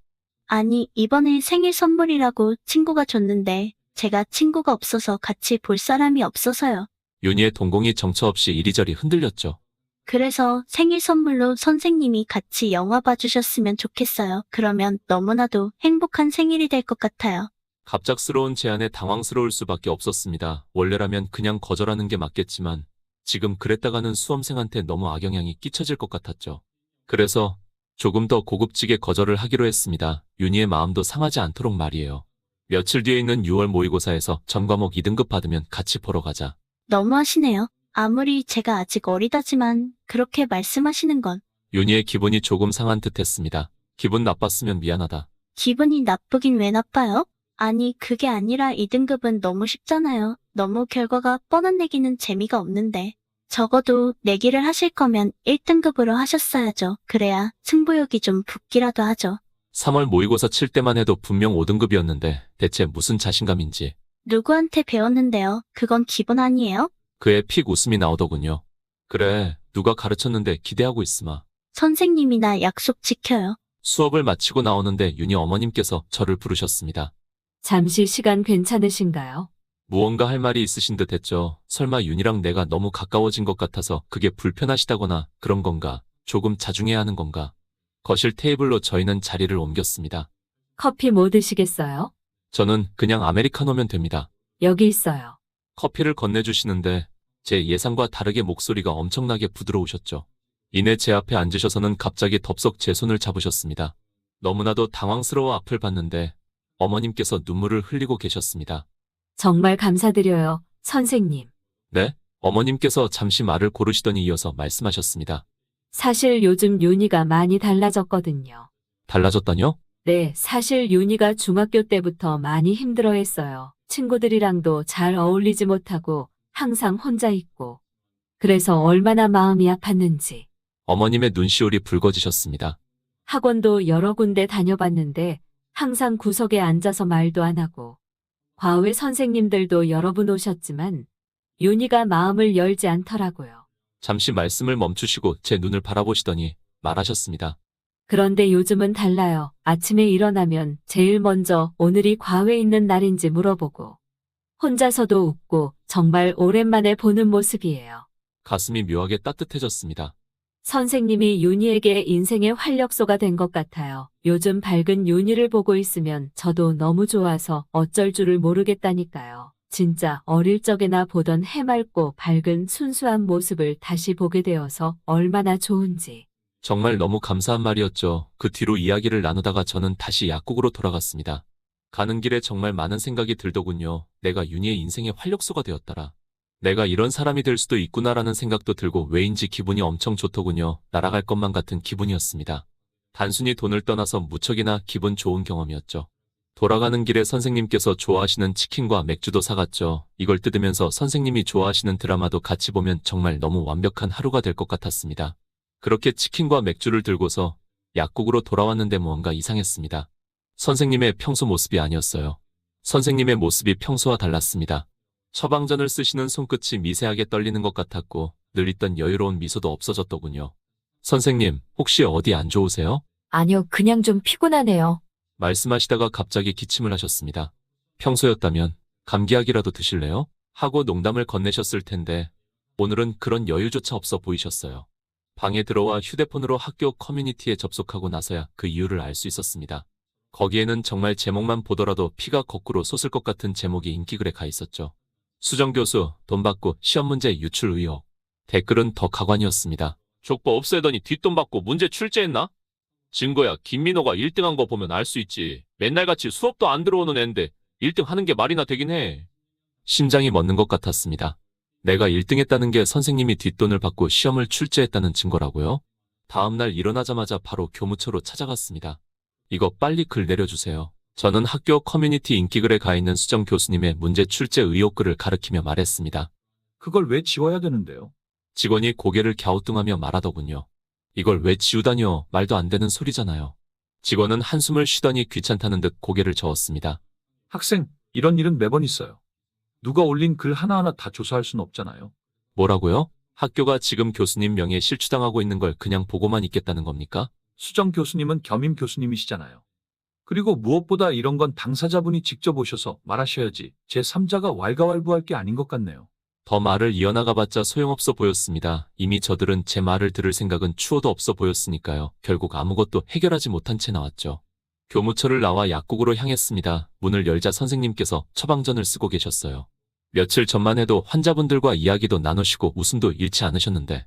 [SPEAKER 5] 아니, 이번에 생일 선물이라고 친구가 줬는데 제가 친구가 없어서 같이 볼 사람이 없어서요.
[SPEAKER 1] 윤희의 동공이 정처 없이 이리저리 흔들렸죠.
[SPEAKER 5] 그래서 생일 선물로 선생님이 같이 영화 봐주셨으면 좋겠어요. 그러면 너무나도 행복한 생일이 될 것 같아요.
[SPEAKER 1] 갑작스러운 제안에 당황스러울 수밖에 없었습니다. 원래라면 그냥 거절하는 게 맞겠지만 지금 그랬다가는 수험생한테 너무 악영향이 끼쳐질 것 같았죠. 그래서 조금 더 고급지게 거절을 하기로 했습니다. 윤희의 마음도 상하지 않도록 말이에요. 며칠 뒤에 있는 6월 모의고사에서 전 과목 2등급 받으면 같이 보러 가자.
[SPEAKER 5] 너무하시네요. 아무리 제가 아직 어리다지만 그렇게 말씀하시는 건
[SPEAKER 1] 윤희의 기분이 조금 상한 듯 했습니다. 기분 나빴으면 미안하다.
[SPEAKER 5] 기분이 나쁘긴 왜 나빠요? 아니, 그게 아니라 2등급은 너무 쉽잖아요. 너무 결과가 뻔한 내기는 재미가 없는데. 적어도 내기를 하실 거면 1등급으로 하셨어야죠. 그래야 승부욕이 좀 붙기라도 하죠.
[SPEAKER 1] 3월 모의고사 칠 때만 해도 분명 5등급이었는데 대체 무슨 자신감인지
[SPEAKER 5] 누구한테 배웠는데요? 그건 기본 아니에요?
[SPEAKER 1] 그의 픽 웃음이 나오더군요. 그래, 누가 가르쳤는데 기대하고 있으마.
[SPEAKER 5] 선생님이나 약속 지켜요.
[SPEAKER 1] 수업을 마치고 나오는데 윤희 어머님께서 저를 부르셨습니다.
[SPEAKER 3] 잠시 시간 괜찮으신가요?
[SPEAKER 1] 무언가 할 말이 있으신 듯 했죠. 설마 윤희랑 내가 너무 가까워진 것 같아서 그게 불편하시다거나 그런 건가? 조금 자중해야 하는 건가? 거실 테이블로 저희는 자리를 옮겼습니다.
[SPEAKER 3] 커피 뭐 드시겠어요?
[SPEAKER 1] 저는 그냥 아메리카노면 됩니다.
[SPEAKER 3] 여기 있어요.
[SPEAKER 1] 커피를 건네주시는데 제 예상과 다르게 목소리가 엄청나게 부드러우셨죠. 이내 제 앞에 앉으셔서는 갑자기 덥석 제 손을 잡으셨습니다. 너무나도 당황스러워 앞을 봤는데 어머님께서 눈물을 흘리고 계셨습니다.
[SPEAKER 3] 정말 감사드려요, 선생님.
[SPEAKER 1] 네? 어머님께서 잠시 말을 고르시더니 이어서 말씀하셨습니다.
[SPEAKER 3] 사실 요즘 윤희가 많이 달라졌거든요.
[SPEAKER 1] 달라졌다뇨?
[SPEAKER 3] 네, 사실 윤희가 중학교 때부터 많이 힘들어했어요. 친구들이랑도 잘 어울리지 못하고 항상 혼자 있고. 그래서 얼마나 마음이 아팠는지.
[SPEAKER 1] 어머님의 눈시울이 붉어지셨습니다.
[SPEAKER 3] 학원도 여러 군데 다녀봤는데 항상 구석에 앉아서 말도 안 하고. 과외 선생님들도 여러 분 오셨지만 윤희가 마음을 열지 않더라고요.
[SPEAKER 1] 잠시 말씀을 멈추시고 제 눈을 바라보시더니 말하셨습니다.
[SPEAKER 3] 그런데 요즘은 달라요. 아침에 일어나면 제일 먼저 오늘이 과외 있는 날인지 물어보고 혼자서도 웃고 정말 오랜만에 보는 모습이에요.
[SPEAKER 1] 가슴이 묘하게 따뜻해졌습니다.
[SPEAKER 3] 선생님이 윤희에게 인생의 활력소가 된 것 같아요. 요즘 밝은 윤희를 보고 있으면 저도 너무 좋아서 어쩔 줄을 모르겠다니까요. 진짜 어릴 적에나 보던 해맑고 밝은 순수한 모습을 다시 보게 되어서 얼마나 좋은지.
[SPEAKER 1] 정말 너무 감사한 말이었죠. 그 뒤로 이야기를 나누다가 저는 다시 약국으로 돌아갔습니다. 가는 길에 정말 많은 생각이 들더군요. 내가 윤희의 인생의 활력소가 되었더라. 내가 이런 사람이 될 수도 있구나라는 생각도 들고 왜인지 기분이 엄청 좋더군요. 날아갈 것만 같은 기분이었습니다. 단순히 돈을 떠나서 무척이나 기분 좋은 경험이었죠. 돌아가는 길에 선생님께서 좋아하시는 치킨과 맥주도 사갔죠. 이걸 뜯으면서 선생님이 좋아하시는 드라마도 같이 보면 정말 너무 완벽한 하루가 될 것 같았습니다. 그렇게 치킨과 맥주를 들고서 약국으로 돌아왔는데 뭔가 이상했습니다. 선생님의 평소 모습이 아니었어요. 선생님의 모습이 평소와 달랐습니다. 처방전을 쓰시는 손끝이 미세하게 떨리는 것 같았고 늘 있던 여유로운 미소도 없어졌더군요. 선생님, 혹시 어디 안 좋으세요?
[SPEAKER 3] 아니요, 그냥 좀 피곤하네요.
[SPEAKER 1] 말씀하시다가 갑자기 기침을 하셨습니다. 평소였다면 감기약이라도 드실래요? 하고 농담을 건네셨을 텐데 오늘은 그런 여유조차 없어 보이셨어요. 방에 들어와 휴대폰으로 학교 커뮤니티에 접속하고 나서야 그 이유를 알 수 있었습니다. 거기에는 정말 제목만 보더라도 피가 거꾸로 솟을 것 같은 제목이 인기글에 가 있었죠. 수정 교수, 돈 받고 시험 문제 유출 의혹. 댓글은 더 가관이었습니다. 족보 없애더니 뒷돈 받고 문제 출제했나? 증거야, 김민호가 1등한 거 보면 알 수 있지. 맨날같이 수업도 안 들어오는 앤데 1등 하는 게 말이나 되긴 해. 심장이 멎는 것 같았습니다. 내가 1등했다는 게 선생님이 뒷돈을 받고 시험을 출제했다는 증거라고요? 다음날 일어나자마자 바로 교무처로 찾아갔습니다. 이거 빨리 글 내려주세요. 저는 학교 커뮤니티 인기글에 가 있는 수정 교수님의 문제 출제 의혹글을 가리키며 말했습니다.
[SPEAKER 4] 그걸 왜 지워야 되는데요?
[SPEAKER 1] 직원이 고개를 갸우뚱하며 말하더군요. 이걸 왜 지우다뇨? 말도 안 되는 소리잖아요. 직원은 한숨을 쉬더니 귀찮다는 듯 고개를 저었습니다.
[SPEAKER 4] 학생, 이런 일은 매번 있어요. 누가 올린 글 하나하나 다 조사할 수는 없잖아요.
[SPEAKER 1] 뭐라고요? 학교가 지금 교수님 명예에 실추당하고 있는 걸 그냥 보고만 있겠다는 겁니까?
[SPEAKER 4] 수정 교수님은 겸임 교수님이시잖아요. 그리고 무엇보다 이런 건 당사자분이 직접 오셔서 말하셔야지 제3자가 왈가왈부할 게 아닌 것 같네요.
[SPEAKER 1] 더 말을 이어나가봤자 소용없어 보였습니다. 이미 저들은 제 말을 들을 생각은 추호도 없어 보였으니까요. 결국 아무것도 해결하지 못한 채 나왔죠. 교무처를 나와 약국으로 향했습니다. 문을 열자 선생님께서 처방전을 쓰고 계셨어요. 며칠 전만 해도 환자분들과 이야기도 나누시고 웃음도 잃지 않으셨는데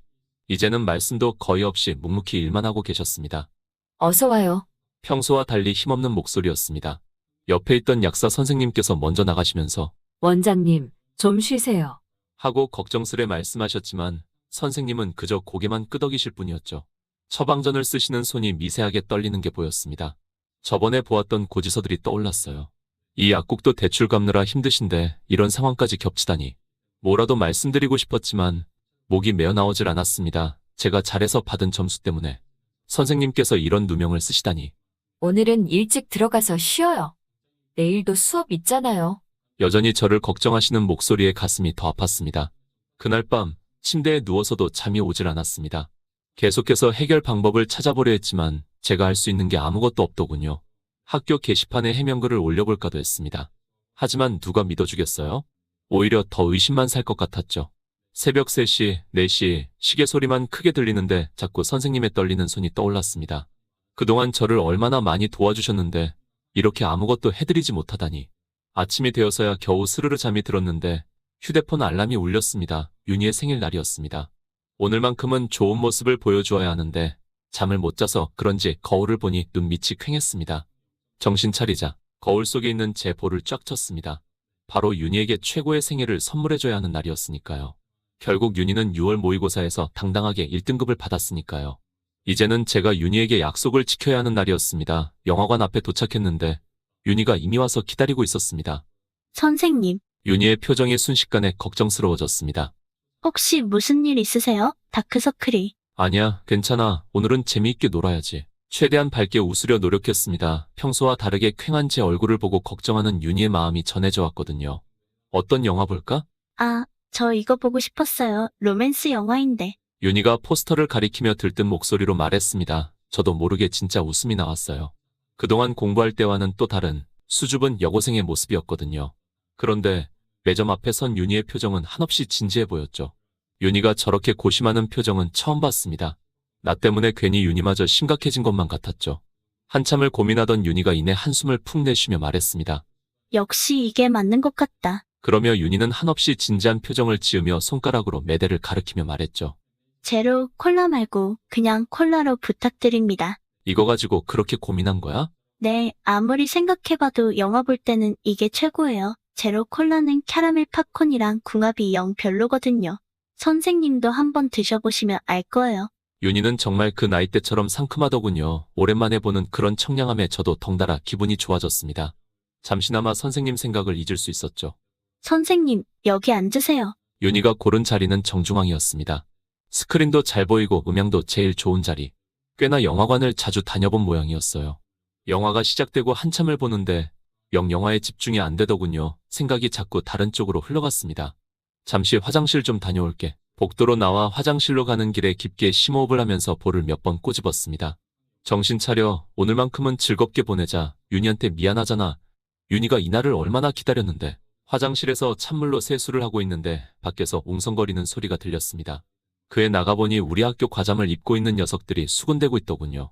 [SPEAKER 1] 이제는 말씀도 거의 없이 묵묵히 일만 하고 계셨습니다.
[SPEAKER 3] 어서 와요.
[SPEAKER 1] 평소와 달리 힘없는 목소리였습니다. 옆에 있던 약사 선생님께서 먼저 나가시면서
[SPEAKER 3] 원장님, 좀 쉬세요.
[SPEAKER 1] 하고 걱정스레 말씀하셨지만 선생님은 그저 고개만 끄덕이실 뿐이었죠. 처방전을 쓰시는 손이 미세하게 떨리는 게 보였습니다. 저번에 보았던 고지서들이 떠올랐어요. 이 약국도 대출 갚느라 힘드신데 이런 상황까지 겹치다니. 뭐라도 말씀드리고 싶었지만 목이 메어 나오질 않았습니다. 제가 잘해서 받은 점수 때문에 선생님께서 이런 누명을 쓰시다니.
[SPEAKER 3] 오늘은 일찍 들어가서 쉬어요. 내일도 수업 있잖아요.
[SPEAKER 1] 여전히 저를 걱정하시는 목소리에 가슴이 더 아팠습니다. 그날 밤 침대에 누워서도 잠이 오질 않았습니다. 계속해서 해결 방법을 찾아보려 했지만 제가 할 수 있는 게 아무것도 없더군요. 학교 게시판에 해명글을 올려볼까도 했습니다. 하지만 누가 믿어주겠어요? 오히려 더 의심만 살 것 같았죠. 새벽 3시, 4시 시계 소리만 크게 들리는데 자꾸 선생님의 떨리는 손이 떠올랐습니다. 그동안 저를 얼마나 많이 도와주셨는데 이렇게 아무것도 해드리지 못하다니. 아침이 되어서야 겨우 스르르 잠이 들었는데 휴대폰 알람이 울렸습니다. 윤희의 생일날이었습니다. 오늘만큼은 좋은 모습을 보여주어야 하는데 잠을 못 자서 그런지 거울을 보니 눈밑이 퀭했습니다. 정신 차리자 거울 속에 있는 제 볼을 쫙 쳤습니다. 바로 윤희에게 최고의 생일을 선물해줘야 하는 날이었으니까요. 결국 윤희는 6월 모의고사에서 당당하게 1등급을 받았으니까요. 이제는 제가 윤희에게 약속을 지켜야 하는 날이었습니다. 영화관 앞에 도착했는데 윤희가 이미 와서 기다리고 있었습니다.
[SPEAKER 5] 선생님,
[SPEAKER 1] 윤희의 표정이 순식간에 걱정스러워졌습니다.
[SPEAKER 5] 혹시 무슨 일 있으세요? 다크서클이.
[SPEAKER 1] 아니야, 괜찮아. 오늘은 재미있게 놀아야지. 최대한 밝게 웃으려 노력했습니다. 평소와 다르게 퀭한 제 얼굴을 보고 걱정하는 윤희의 마음이 전해져 왔거든요. 어떤 영화 볼까?
[SPEAKER 5] 아, 저 이거 보고 싶었어요. 로맨스 영화인데.
[SPEAKER 1] 윤희가 포스터를 가리키며 들뜬 목소리로 말했습니다. 저도 모르게 진짜 웃음이 나왔어요. 그동안 공부할 때와는 또 다른 수줍은 여고생의 모습이었거든요. 그런데 매점 앞에 선 윤희의 표정은 한없이 진지해 보였죠. 윤희가 저렇게 고심하는 표정은 처음 봤습니다. 나 때문에 괜히 윤희마저 심각해진 것만 같았죠. 한참을 고민하던 윤희가 이내 한숨을 푹 내쉬며 말했습니다.
[SPEAKER 5] 역시 이게 맞는 것 같다.
[SPEAKER 1] 그러며 윤희는 한없이 진지한 표정을 지으며 손가락으로 매대를 가리키며 말했죠.
[SPEAKER 5] 제로 콜라 말고 그냥 콜라로 부탁드립니다.
[SPEAKER 1] 이거 가지고 그렇게 고민한 거야?
[SPEAKER 5] 네, 아무리 생각해봐도 영화 볼 때는 이게 최고예요. 제로 콜라는 캐러멜 팝콘이랑 궁합이 영 별로거든요. 선생님도 한번 드셔보시면 알 거예요.
[SPEAKER 1] 윤희는 정말 그 나이 때처럼 상큼하더군요. 오랜만에 보는 그런 청량함에 저도 덩달아 기분이 좋아졌습니다. 잠시나마 선생님 생각을 잊을 수 있었죠.
[SPEAKER 5] 선생님, 여기 앉으세요.
[SPEAKER 1] 윤희가 고른 자리는 정중앙이었습니다. 스크린도 잘 보이고 음향도 제일 좋은 자리. 꽤나 영화관을 자주 다녀본 모양이었어요. 영화가 시작되고 한참을 보는데 영화에 집중이 안 되더군요. 생각이 자꾸 다른 쪽으로 흘러갔습니다. 잠시 화장실 좀 다녀올게. 복도로 나와 화장실로 가는 길에 깊게 심호흡을 하면서 볼을 몇 번 꼬집었습니다. 정신 차려. 오늘만큼은 즐겁게 보내자. 윤희한테 미안하잖아. 윤희가 이날을 얼마나 기다렸는데. 화장실에서 찬물로 세수를 하고 있는데 밖에서 웅성거리는 소리가 들렸습니다. 그에 나가보니 우리 학교 과잠을 입고 있는 녀석들이 수군대고 있더군요.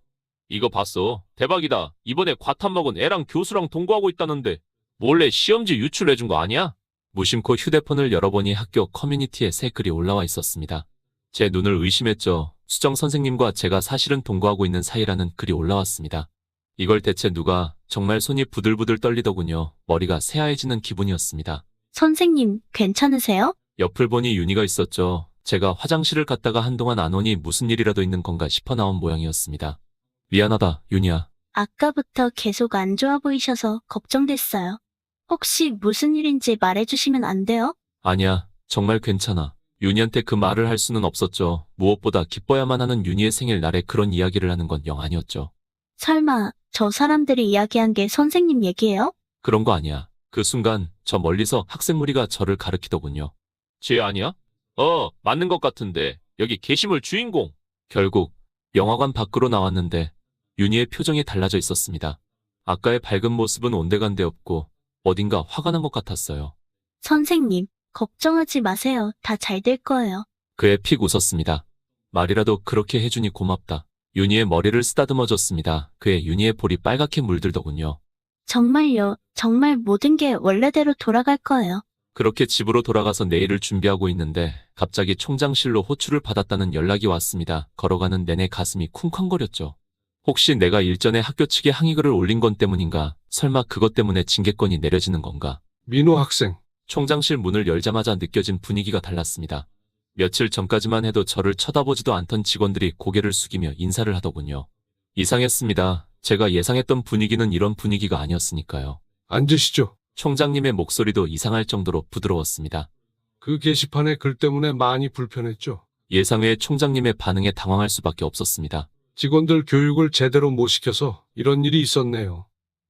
[SPEAKER 1] 이거 봤어? 대박이다. 이번에 과탐 먹은 애랑 교수랑 동거하고 있다는데 몰래 시험지 유출해준 거 아니야? 무심코 휴대폰을 열어보니 학교 커뮤니티에 새 글이 올라와 있었습니다. 제 눈을 의심했죠. 수정 선생님과 제가 사실은 동거하고 있는 사이라는 글이 올라왔습니다. 이걸 대체 누가, 정말 손이 부들부들 떨리더군요. 머리가 새하얘지는 기분이었습니다.
[SPEAKER 5] 선생님, 괜찮으세요?
[SPEAKER 1] 옆을 보니 윤희가 있었죠. 제가 화장실을 갔다가 한동안 안 오니 무슨 일이라도 있는 건가 싶어 나온 모양이었습니다. 미안하다, 윤희야.
[SPEAKER 5] 아까부터 계속 안 좋아 보이셔서 걱정됐어요. 혹시 무슨 일인지 말해주시면 안 돼요?
[SPEAKER 1] 아니야, 정말 괜찮아. 윤희한테 그 말을 할 수는 없었죠. 무엇보다 기뻐야만 하는 윤희의 생일날에 그런 이야기를 하는 건 영 아니었죠.
[SPEAKER 5] 설마 저 사람들이 이야기한 게 선생님 얘기예요?
[SPEAKER 1] 그런 거 아니야. 그 순간 저 멀리서 학생 무리가 저를 가리키더군요. 쟤 아니야? 맞는 것 같은데. 여기 게시물 주인공. 결국 영화관 밖으로 나왔는데 윤희의 표정이 달라져 있었습니다. 아까의 밝은 모습은 온데간데 없고 어딘가 화가 난 것 같았어요.
[SPEAKER 5] 선생님, 걱정하지 마세요. 다 잘 될 거예요.
[SPEAKER 1] 그애 픽 웃었습니다. 말이라도 그렇게 해주니 고맙다. 윤희의 머리를 쓰다듬어줬습니다. 그의 윤희의 볼이 빨갛게 물들더군요.
[SPEAKER 5] 정말요. 정말 모든 게 원래대로 돌아갈 거예요.
[SPEAKER 1] 그렇게 집으로 돌아가서 내일을 준비하고 있는데 갑자기 총장실로 호출을 받았다는 연락이 왔습니다. 걸어가는 내내 가슴이 쿵쾅거렸죠. 혹시 내가 일전에 학교 측에 항의글을 올린 건 때문인가? 설마 그것 때문에 징계권이 내려지는 건가?
[SPEAKER 7] 민호 학생,
[SPEAKER 1] 총장실 문을 열자마자 느껴진 분위기가 달랐습니다. 며칠 전까지만 해도 저를 쳐다보지도 않던 직원들이 고개를 숙이며 인사를 하더군요. 이상했습니다. 제가 예상했던 분위기는 이런 분위기가 아니었으니까요.
[SPEAKER 7] 앉으시죠.
[SPEAKER 1] 총장님의 목소리도 이상할 정도로 부드러웠습니다.
[SPEAKER 7] 그 게시판에 글 때문에 많이 불편했죠.
[SPEAKER 1] 예상외의 총장님의 반응에 당황할 수밖에 없었습니다.
[SPEAKER 7] 직원들 교육을 제대로 못 시켜서 이런 일이 있었네요.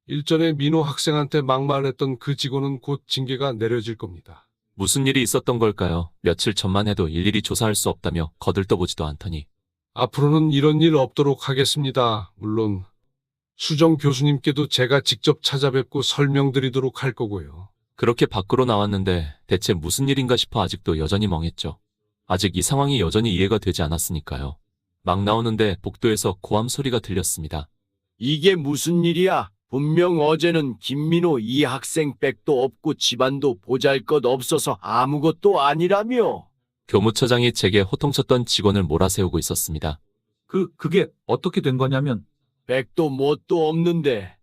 [SPEAKER 7] 일전에 민호 학생한테 막말했던 그 직원은 곧 징계가 내려질 겁니다.
[SPEAKER 1] 무슨 일이 있었던 걸까요? 며칠 전만 해도 일일이 조사할 수 없다며 거들떠보지도 않더니.
[SPEAKER 7] 앞으로는 이런 일 없도록 하겠습니다. 물론 수정 교수님께도 제가 직접 찾아뵙고 설명드리도록 할 거고요.
[SPEAKER 1] 그렇게 밖으로 나왔는데 대체 무슨 일인가 싶어 아직도 여전히 멍했죠. 아직 이 상황이 여전히 이해가 되지 않았으니까요. 막 나오는데 복도에서 고함 소리가 들렸습니다.
[SPEAKER 8] 이게 무슨 일이야? 분명 어제는 김민호 이 학생 백도 없고 집안도 보잘것없어서 아무것도 아니라며.
[SPEAKER 1] 교무처장이 제게 호통쳤던 직원을 몰아세우고 있었습니다.
[SPEAKER 4] 그게 어떻게 된 거냐면,
[SPEAKER 8] 백도 뭣도 없는데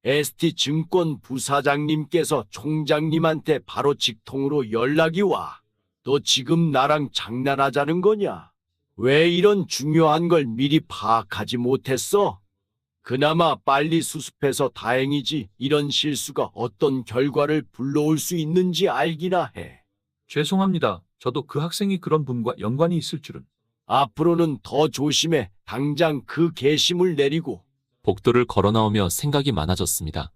[SPEAKER 8] ST증권 부사장님께서 총장님한테 바로 직통으로 연락이 와. 너 지금 나랑 장난하자는 거냐? 왜 이런 중요한 걸 미리 파악하지 못했어? 그나마 빨리 수습해서 다행이지 이런 실수가 어떤 결과를 불러올 수 있는지 알기나 해.
[SPEAKER 4] 죄송합니다. 저도 그 학생이 그런 분과 연관이 있을 줄은.
[SPEAKER 8] 앞으로는 더 조심해. 당장 그 게시물 내리고.
[SPEAKER 1] 복도를 걸어 나오며 생각이 많아졌습니다.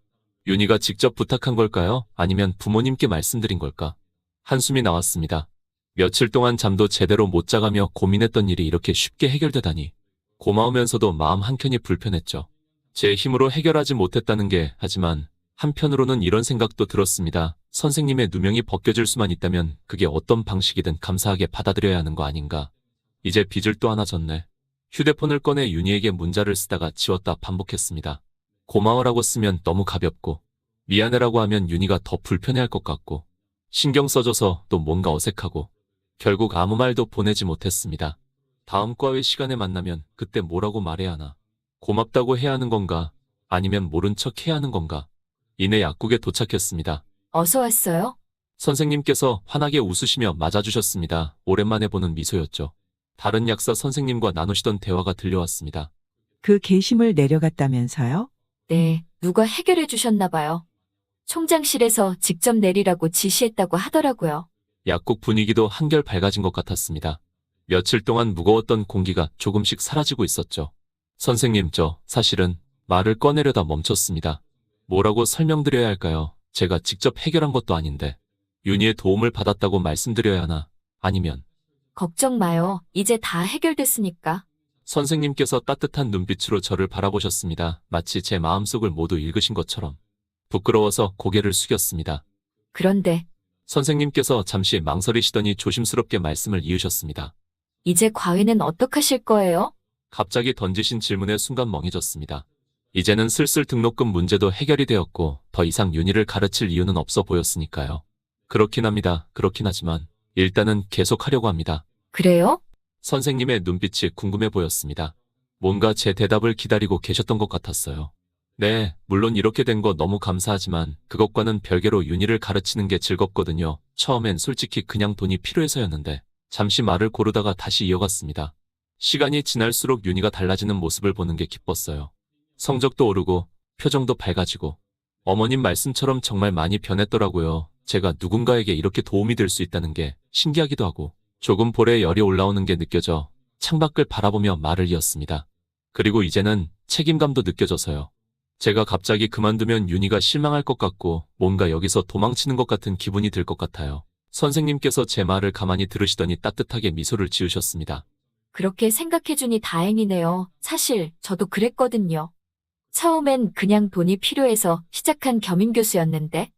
[SPEAKER 1] 윤희가 직접 부탁한 걸까요? 아니면 부모님께 말씀드린 걸까? 한숨이 나왔습니다. 며칠 동안 잠도 제대로 못 자가며 고민했던 일이 이렇게 쉽게 해결되다니. 고마우면서도 마음 한켠이 불편했죠. 제 힘으로 해결하지 못했다는 게, 하지만 한편으로는 이런 생각도 들었습니다. 선생님의 누명이 벗겨질 수만 있다면 그게 어떤 방식이든 감사하게 받아들여야 하는 거 아닌가. 이제 빚을 또 하나 졌네. 휴대폰을 꺼내 윤희에게 문자를 쓰다가 지웠다 반복했습니다. 고마워라고 쓰면 너무 가볍고, 미안해라고 하면 윤희가 더 불편해할 것 같고, 신경 써줘서 또 뭔가 어색하고, 결국 아무 말도 보내지 못했습니다. 다음 과외 시간에 만나면 그때 뭐라고 말해야 하나. 고맙다고 해야 하는 건가, 아니면 모른 척 해야 하는 건가. 이내 약국에 도착했습니다.
[SPEAKER 3] 어서 왔어요?
[SPEAKER 1] 선생님께서 환하게 웃으시며 맞아주셨습니다. 오랜만에 보는 미소였죠. 다른 약사 선생님과 나누시던 대화가 들려왔습니다.
[SPEAKER 9] 그 게시물 내려갔다면서요?
[SPEAKER 3] 네, 누가 해결해 주셨나 봐요. 총장실에서 직접 내리라고 지시했다고 하더라고요.
[SPEAKER 1] 약국 분위기도 한결 밝아진 것 같았습니다. 며칠 동안 무거웠던 공기가 조금씩 사라지고 있었죠. 선생님, 사실은 말을 꺼내려다 멈췄습니다. 뭐라고 설명드려야 할까요? 제가 직접 해결한 것도 아닌데. 윤희의 도움을 받았다고 말씀드려야 하나? 아니면
[SPEAKER 3] 걱정 마요. 이제 다 해결됐으니까.
[SPEAKER 1] 선생님께서 따뜻한 눈빛으로 저를 바라보셨습니다. 마치 제 마음속을 모두 읽으신 것처럼. 부끄러워서 고개를 숙였습니다.
[SPEAKER 3] 그런데
[SPEAKER 1] 선생님께서 잠시 망설이시더니 조심스럽게 말씀을 이으셨습니다.
[SPEAKER 3] 이제 과외는 어떡하실 거예요?
[SPEAKER 1] 갑자기 던지신 질문에 순간 멍해졌습니다. 이제는 슬슬 등록금 문제도 해결이 되었고 더 이상 윤희를 가르칠 이유는 없어 보였으니까요. 그렇긴 합니다. 그렇긴 하지만 일단은 계속하려고 합니다.
[SPEAKER 3] 그래요?
[SPEAKER 1] 선생님의 눈빛이 궁금해 보였습니다. 뭔가 제 대답을 기다리고 계셨던 것 같았어요. 네, 물론 이렇게 된 거 너무 감사하지만 그것과는 별개로 윤희를 가르치는 게 즐겁거든요. 처음엔 솔직히 그냥 돈이 필요해서였는데 잠시 말을 고르다가 다시 이어갔습니다. 시간이 지날수록 윤희가 달라지는 모습을 보는 게 기뻤어요. 성적도 오르고 표정도 밝아지고 어머님 말씀처럼 정말 많이 변했더라고요. 제가 누군가에게 이렇게 도움이 될 수 있다는 게 신기하기도 하고 조금 볼에 열이 올라오는 게 느껴져 창밖을 바라보며 말을 이었습니다. 그리고 이제는 책임감도 느껴져서요. 제가 갑자기 그만두면 윤희가 실망할 것 같고 뭔가 여기서 도망치는 것 같은 기분이 들 것 같아요. 선생님께서 제 말을 가만히 들으시더니 따뜻하게 미소를 지으셨습니다.
[SPEAKER 3] 그렇게 생각해주니 다행이네요. 사실 저도 그랬거든요. 처음엔 그냥 돈이 필요해서 시작한 겸임교수였는데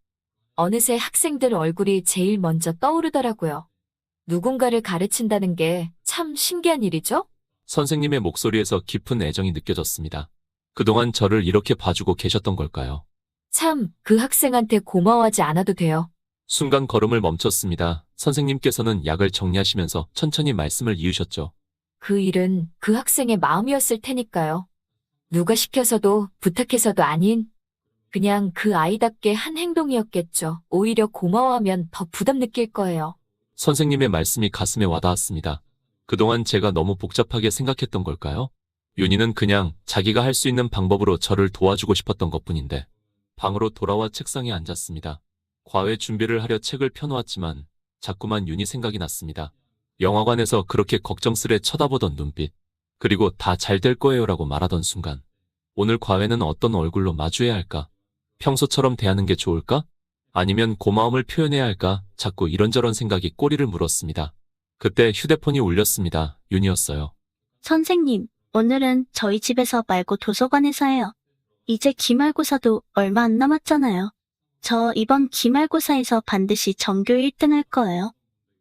[SPEAKER 3] 어느새 학생들 얼굴이 제일 먼저 떠오르더라고요. 누군가를 가르친다는 게 참 신기한 일이죠?
[SPEAKER 1] 선생님의 목소리에서 깊은 애정이 느껴졌습니다. 그동안 저를 이렇게 봐주고 계셨던 걸까요?
[SPEAKER 3] 참, 그 학생한테 고마워하지 않아도 돼요.
[SPEAKER 1] 순간 걸음을 멈췄습니다. 선생님께서는 약을 정리하시면서 천천히 말씀을 이으셨죠.
[SPEAKER 3] 그 일은 그 학생의 마음이었을 테니까요. 누가 시켜서도 부탁해서도 아닌 그냥 그 아이답게 한 행동이었겠죠. 오히려 고마워하면 더 부담 느낄 거예요.
[SPEAKER 1] 선생님의 말씀이 가슴에 와닿았습니다. 그동안 제가 너무 복잡하게 생각했던 걸까요? 윤희는 그냥 자기가 할 수 있는 방법으로 저를 도와주고 싶었던 것뿐인데. 방으로 돌아와 책상에 앉았습니다. 과외 준비를 하려 책을 펴놓았지만 자꾸만 윤희 생각이 났습니다. 영화관에서 그렇게 걱정스레 쳐다보던 눈빛, 그리고 다 잘 될 거예요라고 말하던 순간, 오늘 과외는 어떤 얼굴로 마주해야 할까? 평소처럼 대하는 게 좋을까? 아니면 고마움을 표현해야 할까? 자꾸 이런저런 생각이 꼬리를 물었습니다. 그때 휴대폰이 울렸습니다. 윤희였어요.
[SPEAKER 5] 선생님, 오늘은 저희 집에서 말고 도서관에서 해요. 이제 기말고사도 얼마 안 남았잖아요. 저 이번 기말고사에서 반드시 전교 1등 할 거예요.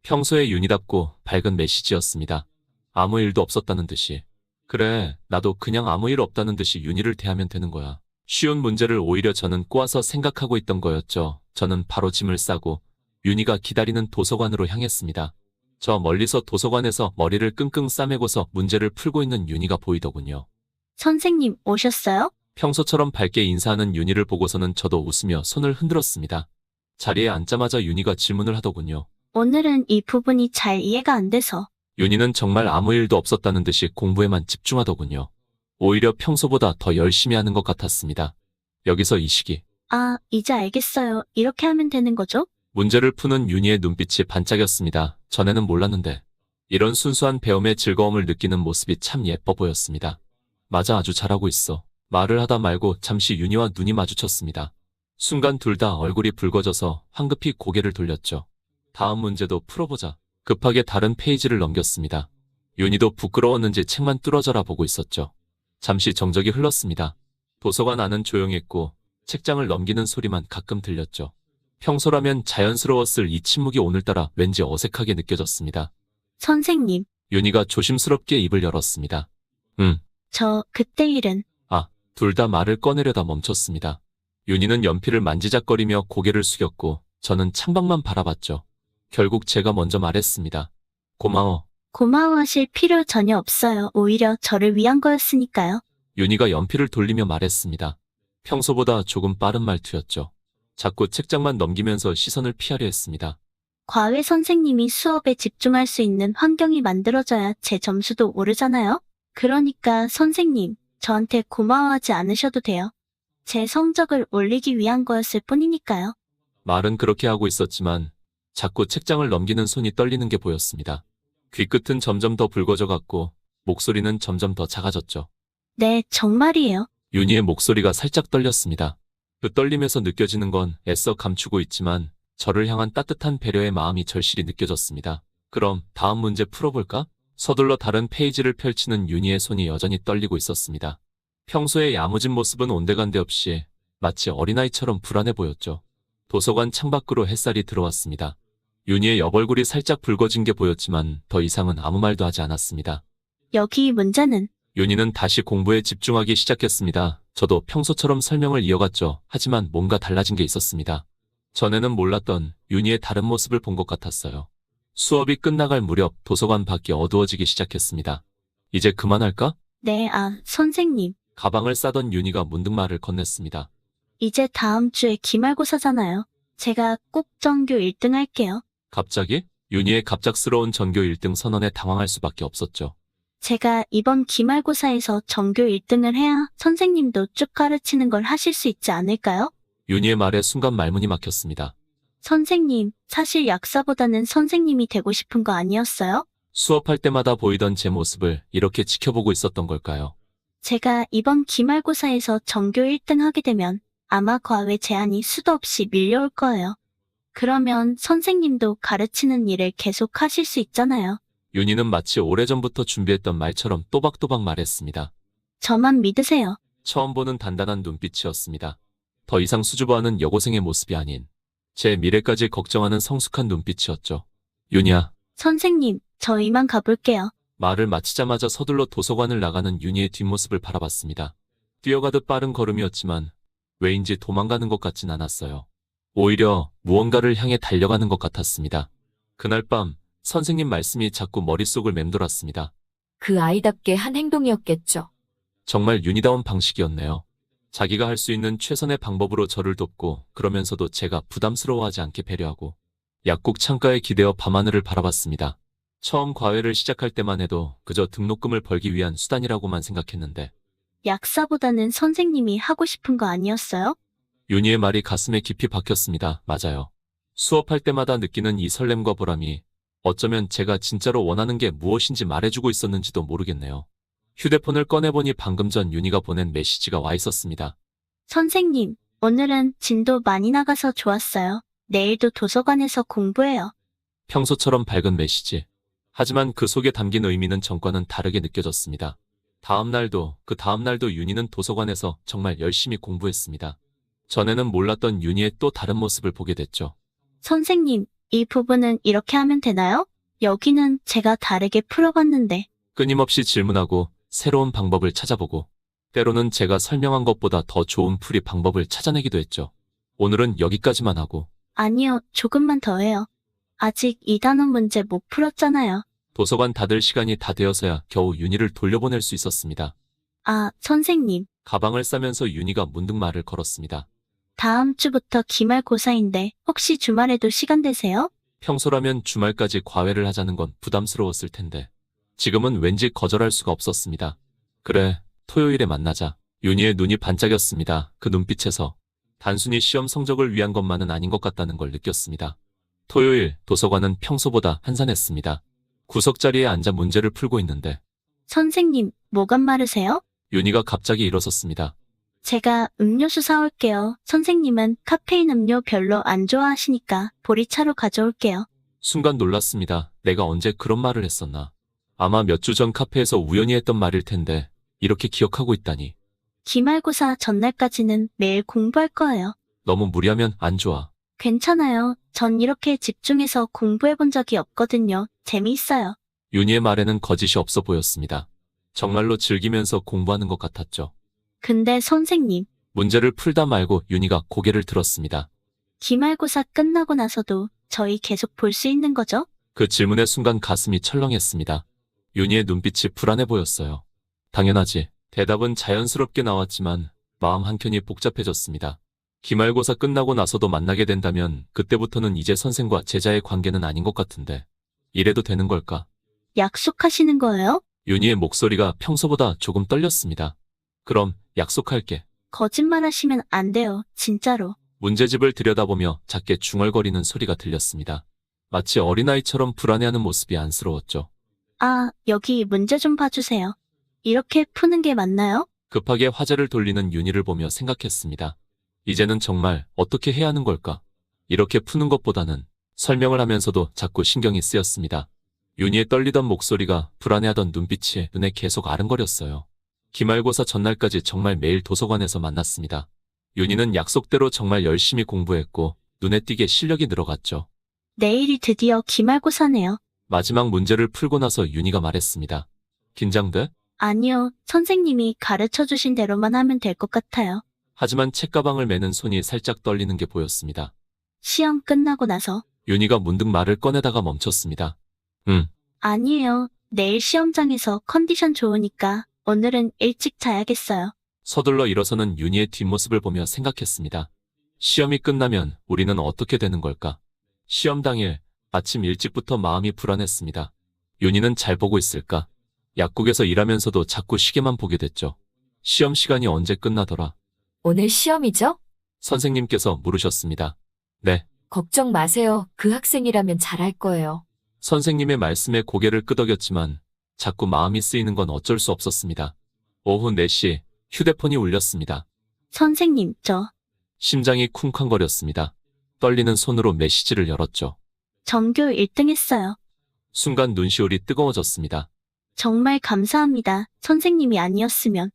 [SPEAKER 1] 평소에 윤희답고 밝은 메시지였습니다. 아무 일도 없었다는 듯이. 그래, 나도 그냥 아무 일 없다는 듯이 윤희를 대하면 되는 거야. 쉬운 문제를 오히려 저는 꼬아서 생각하고 있던 거였죠. 저는 바로 짐을 싸고 윤희가 기다리는 도서관으로 향했습니다. 저 멀리서 도서관에서 머리를 끙끙 싸매고서 문제를 풀고 있는 윤희가 보이더군요.
[SPEAKER 5] 선생님, 오셨어요?
[SPEAKER 1] 평소처럼 밝게 인사하는 윤희를 보고서는 저도 웃으며 손을 흔들었습니다. 자리에 앉자마자 윤희가 질문을 하더군요.
[SPEAKER 5] 오늘은 이 부분이 잘 이해가 안 돼서.
[SPEAKER 1] 윤희는 정말 아무 일도 없었다는 듯이 공부에만 집중하더군요. 오히려 평소보다 더 열심히 하는 것 같았습니다. 여기서 이 시기.
[SPEAKER 5] 아, 이제 알겠어요. 이렇게 하면 되는 거죠?
[SPEAKER 1] 문제를 푸는 윤희의 눈빛이 반짝였습니다. 전에는 몰랐는데 이런 순수한 배움의 즐거움을 느끼는 모습이 참 예뻐 보였습니다. 맞아, 아주 잘하고 있어. 말을 하다 말고 잠시 윤희와 눈이 마주쳤습니다. 순간 둘 다 얼굴이 붉어져서 황급히 고개를 돌렸죠. 다음 문제도 풀어보자. 급하게 다른 페이지를 넘겼습니다. 윤희도 부끄러웠는지 책만 뚫어져라 보고 있었죠. 잠시 정적이 흘렀습니다. 도서관 안은 조용했고 책장을 넘기는 소리만 가끔 들렸죠. 평소라면 자연스러웠을 이 침묵이 오늘따라 왠지 어색하게 느껴졌습니다.
[SPEAKER 5] 선생님,
[SPEAKER 1] 윤희가 조심스럽게 입을 열었습니다.
[SPEAKER 5] 저 그때 일은
[SPEAKER 1] 둘 다 말을 꺼내려다 멈췄습니다. 윤희는 연필을 만지작거리며 고개를 숙였고 저는 창밖만 바라봤죠. 결국 제가 먼저 말했습니다. 고마워.
[SPEAKER 5] 고마워하실 필요 전혀 없어요. 오히려 저를 위한 거였으니까요.
[SPEAKER 1] 윤희가 연필을 돌리며 말했습니다. 평소보다 조금 빠른 말투였죠. 자꾸 책장만 넘기면서 시선을 피하려 했습니다.
[SPEAKER 5] 과외 선생님이 수업에 집중할 수 있는 환경이 만들어져야 제 점수도 오르잖아요? 그러니까 선생님, 저한테 고마워하지 않으셔도 돼요. 제 성적을 올리기 위한 거였을 뿐이니까요.
[SPEAKER 1] 말은 그렇게 하고 있었지만 자꾸 책장을 넘기는 손이 떨리는 게 보였습니다. 귀끝은 점점 더 붉어져 갔고 목소리는 점점 더 작아졌죠.
[SPEAKER 5] 네, 정말이에요.
[SPEAKER 1] 윤희의 목소리가 살짝 떨렸습니다. 그 떨림에서 느껴지는 건 애써 감추고 있지만 저를 향한 따뜻한 배려의 마음이 절실히 느껴졌습니다. 그럼 다음 문제 풀어볼까? 서둘러 다른 페이지를 펼치는 윤희의 손이 여전히 떨리고 있었습니다. 평소에 야무진 모습은 온데간데 없이 마치 어린아이처럼 불안해 보였죠. 도서관 창밖으로 햇살이 들어왔습니다. 윤희의 옆얼굴이 살짝 붉어진 게 보였지만 더 이상은 아무 말도 하지 않았습니다.
[SPEAKER 5] 여기 문제는
[SPEAKER 1] 윤희는 다시 공부에 집중하기 시작했습니다. 저도 평소처럼 설명을 이어갔죠. 하지만 뭔가 달라진 게 있었습니다. 전에는 몰랐던 윤희의 다른 모습을 본 것 같았어요. 수업이 끝나갈 무렵 도서관 밖이 어두워지기 시작했습니다. 이제 그만할까?
[SPEAKER 5] 네, 선생님.
[SPEAKER 1] 가방을 싸던 윤희가 문득 말을 건넸습니다.
[SPEAKER 5] 이제 다음 주에 기말고사잖아요. 제가 꼭 전교 1등 할게요.
[SPEAKER 1] 갑자기? 윤희의 갑작스러운 전교 1등 선언에 당황할 수밖에 없었죠.
[SPEAKER 5] 제가 이번 기말고사에서 전교 1등을 해야 선생님도 쭉 가르치는 걸 하실 수 있지 않을까요?
[SPEAKER 1] 윤희의 말에 순간 말문이 막혔습니다.
[SPEAKER 5] 선생님, 사실 약사보다는 선생님이 되고 싶은 거 아니었어요?
[SPEAKER 1] 수업할 때마다 보이던 제 모습을 이렇게 지켜보고 있었던 걸까요?
[SPEAKER 5] 제가 이번 기말고사에서 전교 1등 하게 되면 아마 과외 제한이 수도 없이 밀려올 거예요. 그러면 선생님도 가르치는 일을 계속 하실 수 있잖아요.
[SPEAKER 1] 윤희는 마치 오래전부터 준비했던 말처럼 또박또박 말했습니다.
[SPEAKER 5] 저만 믿으세요.
[SPEAKER 1] 처음 보는 단단한 눈빛이었습니다. 더 이상 수줍어하는 여고생의 모습이 아닌 제 미래까지 걱정하는 성숙한 눈빛이었죠. 윤희야.
[SPEAKER 5] 선생님, 저 이만 가볼게요.
[SPEAKER 1] 말을 마치자마자 서둘러 도서관을 나가는 윤희의 뒷모습을 바라봤습니다. 뛰어가듯 빠른 걸음이었지만 왜인지 도망가는 것 같진 않았어요. 오히려 무언가를 향해 달려가는 것 같았습니다. 그날 밤 선생님 말씀이 자꾸 머릿속을 맴돌았습니다.
[SPEAKER 3] 그 아이답게 한 행동이었겠죠.
[SPEAKER 1] 정말 윤희다운 방식이었네요. 자기가 할 수 있는 최선의 방법으로 저를 돕고 그러면서도 제가 부담스러워하지 않게 배려하고 약국 창가에 기대어 밤하늘을 바라봤습니다. 처음 과외를 시작할 때만 해도 그저 등록금을 벌기 위한 수단이라고만 생각했는데
[SPEAKER 5] 약사보다는 선생님이 하고 싶은 거 아니었어요?
[SPEAKER 1] 윤희의 말이 가슴에 깊이 박혔습니다. 맞아요. 수업할 때마다 느끼는 이 설렘과 보람이 어쩌면 제가 진짜로 원하는 게 무엇인지 말해주고 있었는지도 모르겠네요. 휴대폰을 꺼내보니 방금 전 윤희가 보낸 메시지가 와 있었습니다.
[SPEAKER 5] 선생님, 오늘은 진도 많이 나가서 좋았어요. 내일도 도서관에서 공부해요.
[SPEAKER 1] 평소처럼 밝은 메시지. 하지만 그 속에 담긴 의미는 전과는 다르게 느껴졌습니다. 다음 날도 그 다음 날도 윤희는 도서관에서 정말 열심히 공부했습니다. 전에는 몰랐던 윤희의 또 다른 모습을 보게 됐죠.
[SPEAKER 5] 선생님, 이 부분은 이렇게 하면 되나요? 여기는 제가 다르게 풀어봤는데.
[SPEAKER 1] 끊임없이 질문하고 새로운 방법을 찾아보고 때로는 제가 설명한 것보다 더 좋은 풀이 방법을 찾아내기도 했죠. 오늘은 여기까지만 하고
[SPEAKER 5] 아니요, 조금만 더 해요. 아직 2단원 문제 못 풀었잖아요.
[SPEAKER 1] 도서관 닫을 시간이 다 되어서야 겨우 윤희를 돌려보낼 수 있었습니다.
[SPEAKER 5] 선생님,
[SPEAKER 1] 가방을 싸면서 윤희가 문득 말을 걸었습니다.
[SPEAKER 5] 다음 주부터 기말고사인데 혹시 주말에도 시간 되세요?
[SPEAKER 1] 평소라면 주말까지 과외를 하자는 건 부담스러웠을 텐데 지금은 왠지 거절할 수가 없었습니다. 그래, 토요일에 만나자. 윤희의 눈이 반짝였습니다. 그 눈빛에서 단순히 시험 성적을 위한 것만은 아닌 것 같다는 걸 느꼈습니다. 토요일 도서관은 평소보다 한산했습니다. 구석자리에 앉아 문제를 풀고 있는데
[SPEAKER 5] 선생님, 뭐가 마르세요?
[SPEAKER 1] 윤희가 갑자기 일어섰습니다.
[SPEAKER 5] 제가 음료수 사올게요. 선생님은 카페인 음료 별로 안 좋아하시니까 보리차로 가져올게요.
[SPEAKER 1] 순간 놀랐습니다. 내가 언제 그런 말을 했었나. 아마 몇 주 전 카페에서 우연히 했던 말일 텐데 이렇게 기억하고 있다니.
[SPEAKER 5] 기말고사 전날까지는 매일 공부할 거예요.
[SPEAKER 1] 너무 무리하면 안 좋아.
[SPEAKER 5] 괜찮아요. 전 이렇게 집중해서 공부해 본 적이 없거든요. 재미있어요.
[SPEAKER 1] 윤희의 말에는 거짓이 없어 보였습니다. 정말로 즐기면서 공부하는 것 같았죠.
[SPEAKER 5] 근데 선생님,
[SPEAKER 1] 문제를 풀다 말고 윤희가 고개를 들었습니다.
[SPEAKER 5] 기말고사 끝나고 나서도 저희 계속 볼 수 있는 거죠?
[SPEAKER 1] 그 질문의 순간 가슴이 철렁했습니다. 윤희의 눈빛이 불안해 보였어요. 당연하지. 대답은 자연스럽게 나왔지만 마음 한켠이 복잡해졌습니다. 기말고사 끝나고 나서도 만나게 된다면 그때부터는 이제 선생과 제자의 관계는 아닌 것 같은데 이래도 되는 걸까?
[SPEAKER 5] 약속하시는 거예요?
[SPEAKER 1] 윤희의 목소리가 평소보다 조금 떨렸습니다. 그럼 약속할게.
[SPEAKER 5] 거짓말하시면 안 돼요. 진짜로.
[SPEAKER 1] 문제집을 들여다보며 작게 중얼거리는 소리가 들렸습니다. 마치 어린아이처럼 불안해하는 모습이 안쓰러웠죠.
[SPEAKER 5] 아, 여기 문제 좀 봐주세요. 이렇게 푸는 게 맞나요?
[SPEAKER 1] 급하게 화제를 돌리는 윤희를 보며 생각했습니다. 이제는 정말 어떻게 해야 하는 걸까? 이렇게 푸는 것보다는 설명을 하면서도 자꾸 신경이 쓰였습니다. 윤희의 떨리던 목소리가 불안해하던 눈빛이 눈에 계속 아른거렸어요. 기말고사 전날까지 정말 매일 도서관에서 만났습니다. 윤희는 약속대로 정말 열심히 공부했고 눈에 띄게 실력이 늘어갔죠.
[SPEAKER 5] 내일이 드디어 기말고사네요.
[SPEAKER 1] 마지막 문제를 풀고 나서 윤희가 말했습니다. 긴장돼?
[SPEAKER 5] 아니요, 선생님이 가르쳐 주신 대로만 하면 될 것 같아요.
[SPEAKER 1] 하지만 책가방을 매는 손이 살짝 떨리는 게 보였습니다.
[SPEAKER 5] 시험 끝나고 나서.
[SPEAKER 1] 윤희가 문득 말을 꺼내다가 멈췄습니다.
[SPEAKER 5] 아니에요. 내일 시험장에서 컨디션 좋으니까 오늘은 일찍 자야겠어요.
[SPEAKER 1] 서둘러 일어서는 윤희의 뒷모습을 보며 생각했습니다. 시험이 끝나면 우리는 어떻게 되는 걸까? 시험 당일 아침 일찍부터 마음이 불안했습니다. 윤희는 잘 보고 있을까? 약국에서 일하면서도 자꾸 시계만 보게 됐죠. 시험 시간이 언제 끝나더라?
[SPEAKER 3] 오늘 시험이죠?
[SPEAKER 1] 선생님께서 물으셨습니다. 네.
[SPEAKER 3] 걱정 마세요. 그 학생이라면 잘할 거예요.
[SPEAKER 1] 선생님의 말씀에 고개를 끄덕였지만 자꾸 마음이 쓰이는 건 어쩔 수 없었습니다. 오후 4시 휴대폰이 울렸습니다.
[SPEAKER 5] 선생님, 저
[SPEAKER 1] 심장이 쿵쾅거렸습니다. 떨리는 손으로 메시지를 열었죠.
[SPEAKER 5] 전교 1등 했어요.
[SPEAKER 1] 순간 눈시울이 뜨거워졌습니다.
[SPEAKER 5] 정말 감사합니다. 선생님이 아니었으면.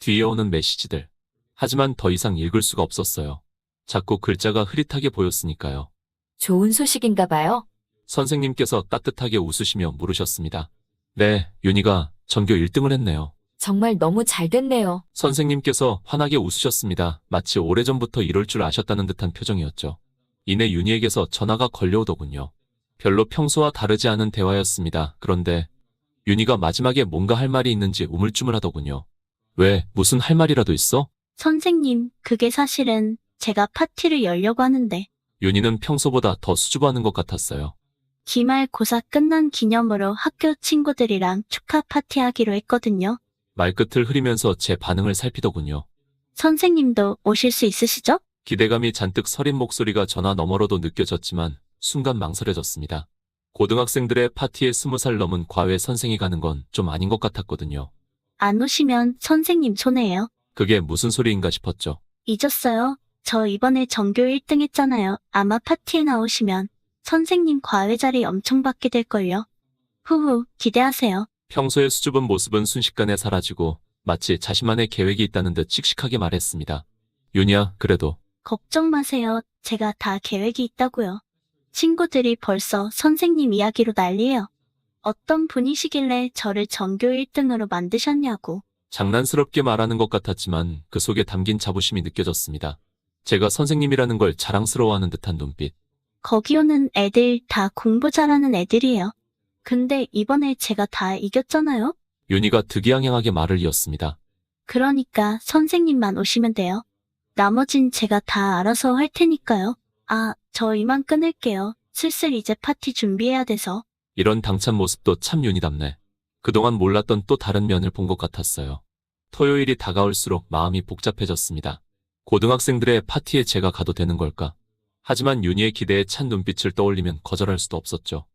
[SPEAKER 1] 뒤에 오는 메시지들. 하지만 더 이상 읽을 수가 없었어요. 자꾸 글자가 흐릿하게 보였으니까요.
[SPEAKER 3] 좋은 소식인가 봐요.
[SPEAKER 1] 선생님께서 따뜻하게 웃으시며 물으셨습니다. 네, 윤희가 전교 1등을 했네요.
[SPEAKER 3] 정말 너무 잘 됐네요.
[SPEAKER 1] 선생님께서 환하게 웃으셨습니다. 마치 오래전부터 이럴 줄 아셨다는 듯한 표정이었죠. 이내 윤희에게서 전화가 걸려오더군요. 별로 평소와 다르지 않은 대화였습니다. 그런데 윤희가 마지막에 뭔가 할 말이 있는지 우물쭈물하더군요. 왜, 무슨 할 말이라도 있어?
[SPEAKER 5] 선생님, 그게 사실은 제가 파티를 열려고 하는데
[SPEAKER 1] 윤희는 평소보다 더 수줍어하는 것 같았어요.
[SPEAKER 5] 기말고사 끝난 기념으로 학교 친구들이랑 축하 파티하기로 했거든요.
[SPEAKER 1] 말끝을 흐리면서 제 반응을 살피더군요.
[SPEAKER 5] 선생님도 오실 수 있으시죠?
[SPEAKER 1] 기대감이 잔뜩 서린 목소리가 전화 너머로도 느껴졌지만 순간 망설여졌습니다. 고등학생들의 파티에 20살 넘은 과외 선생이 가는 건 좀 아닌 것 같았거든요.
[SPEAKER 5] 안 오시면 선생님 손해예요.
[SPEAKER 1] 그게 무슨 소리인가 싶었죠.
[SPEAKER 5] 잊었어요. 저 이번에 전교 1등 했잖아요. 아마 파티에 나오시면 선생님 과외 자리 엄청 받게 될걸요. 후후, 기대하세요.
[SPEAKER 1] 평소의 수줍은 모습은 순식간에 사라지고 마치 자신만의 계획이 있다는 듯 씩씩하게 말했습니다. 윤희야, 그래도
[SPEAKER 5] 걱정 마세요. 제가 다 계획이 있다고요. 친구들이 벌써 선생님 이야기로 난리예요. 어떤 분이시길래 저를 전교 1등으로 만드셨냐고.
[SPEAKER 1] 장난스럽게 말하는 것 같았지만 그 속에 담긴 자부심이 느껴졌습니다. 제가 선생님이라는 걸 자랑스러워하는 듯한 눈빛.
[SPEAKER 5] 거기 오는 애들 다 공부 잘하는 애들이에요. 근데 이번에 제가 다 이겼잖아요?
[SPEAKER 1] 윤희가 득이양양하게 말을 이었습니다.
[SPEAKER 5] 그러니까 선생님만 오시면 돼요. 나머진 제가 다 알아서 할 테니까요. 아, 저 이만 끊을게요. 슬슬 이제 파티 준비해야 돼서.
[SPEAKER 1] 이런 당찬 모습도 참 윤희답네. 그동안 몰랐던 또 다른 면을 본 것 같았어요. 토요일이 다가올수록 마음이 복잡해졌습니다. 고등학생들의 파티에 제가 가도 되는 걸까? 하지만 윤희의 기대에 찬 눈빛을 떠올리면 거절할 수도 없었죠.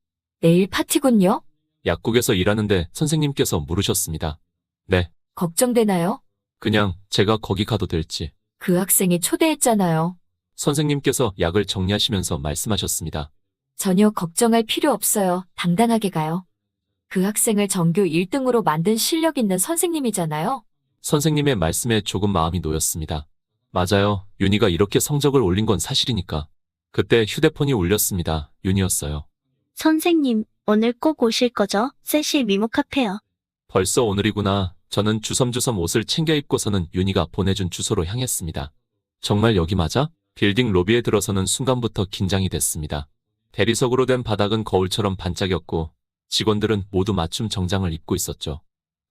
[SPEAKER 3] 내일 파티군요?
[SPEAKER 1] 약국에서 일하는데 선생님께서 물으셨습니다. 네,
[SPEAKER 3] 걱정되나요?
[SPEAKER 1] 그냥 제가 거기 가도 될지.
[SPEAKER 3] 그 학생이 초대했잖아요.
[SPEAKER 1] 선생님께서 약을 정리하시면서 말씀하셨습니다.
[SPEAKER 3] 전혀 걱정할 필요 없어요. 당당하게 가요. 그 학생을 전교 1등으로 만든 실력 있는 선생님이잖아요.
[SPEAKER 1] 선생님의 말씀에 조금 마음이 놓였습니다. 맞아요. 윤희가 이렇게 성적을 올린 건 사실이니까. 그때 휴대폰이 울렸습니다. 윤이었어요.
[SPEAKER 5] 선생님, 오늘 꼭 오실 거죠? 셋이 미모 카페요.
[SPEAKER 1] 벌써 오늘이구나. 저는 주섬주섬 옷을 챙겨 입고서는 윤희가 보내준 주소로 향했습니다. 정말 여기 맞아? 빌딩 로비에 들어서는 순간부터 긴장이 됐습니다. 대리석으로 된 바닥은 거울처럼 반짝였고 직원들은 모두 맞춤 정장을 입고 있었죠.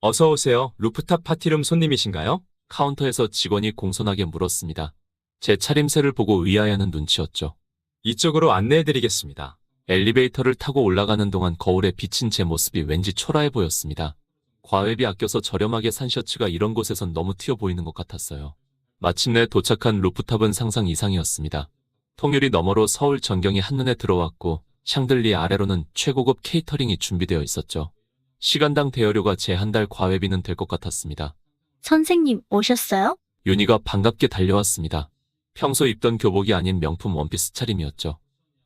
[SPEAKER 10] 어서 오세요. 루프탑 파티룸 손님이신가요?
[SPEAKER 1] 카운터에서 직원이 공손하게 물었습니다. 제 차림새를 보고 의아해하는 눈치였죠.
[SPEAKER 10] 이쪽으로 안내해드리겠습니다.
[SPEAKER 1] 엘리베이터를 타고 올라가는 동안 거울에 비친 제 모습이 왠지 초라해 보였습니다. 과외비 아껴서 저렴하게 산 셔츠가 이런 곳에선 너무 튀어 보이는 것 같았어요. 마침내 도착한 루프탑은 상상 이상이었습니다. 통유리 너머로 서울 전경이 한눈에 들어왔고 샹들리에 아래로는 최고급 케이터링이 준비되어 있었죠. 시간당 대여료가 제 한 달 과외비는 될 것 같았습니다.
[SPEAKER 5] 선생님, 오셨어요?
[SPEAKER 1] 윤희가 반갑게 달려왔습니다. 평소 입던 교복이 아닌 명품 원피스 차림이었죠.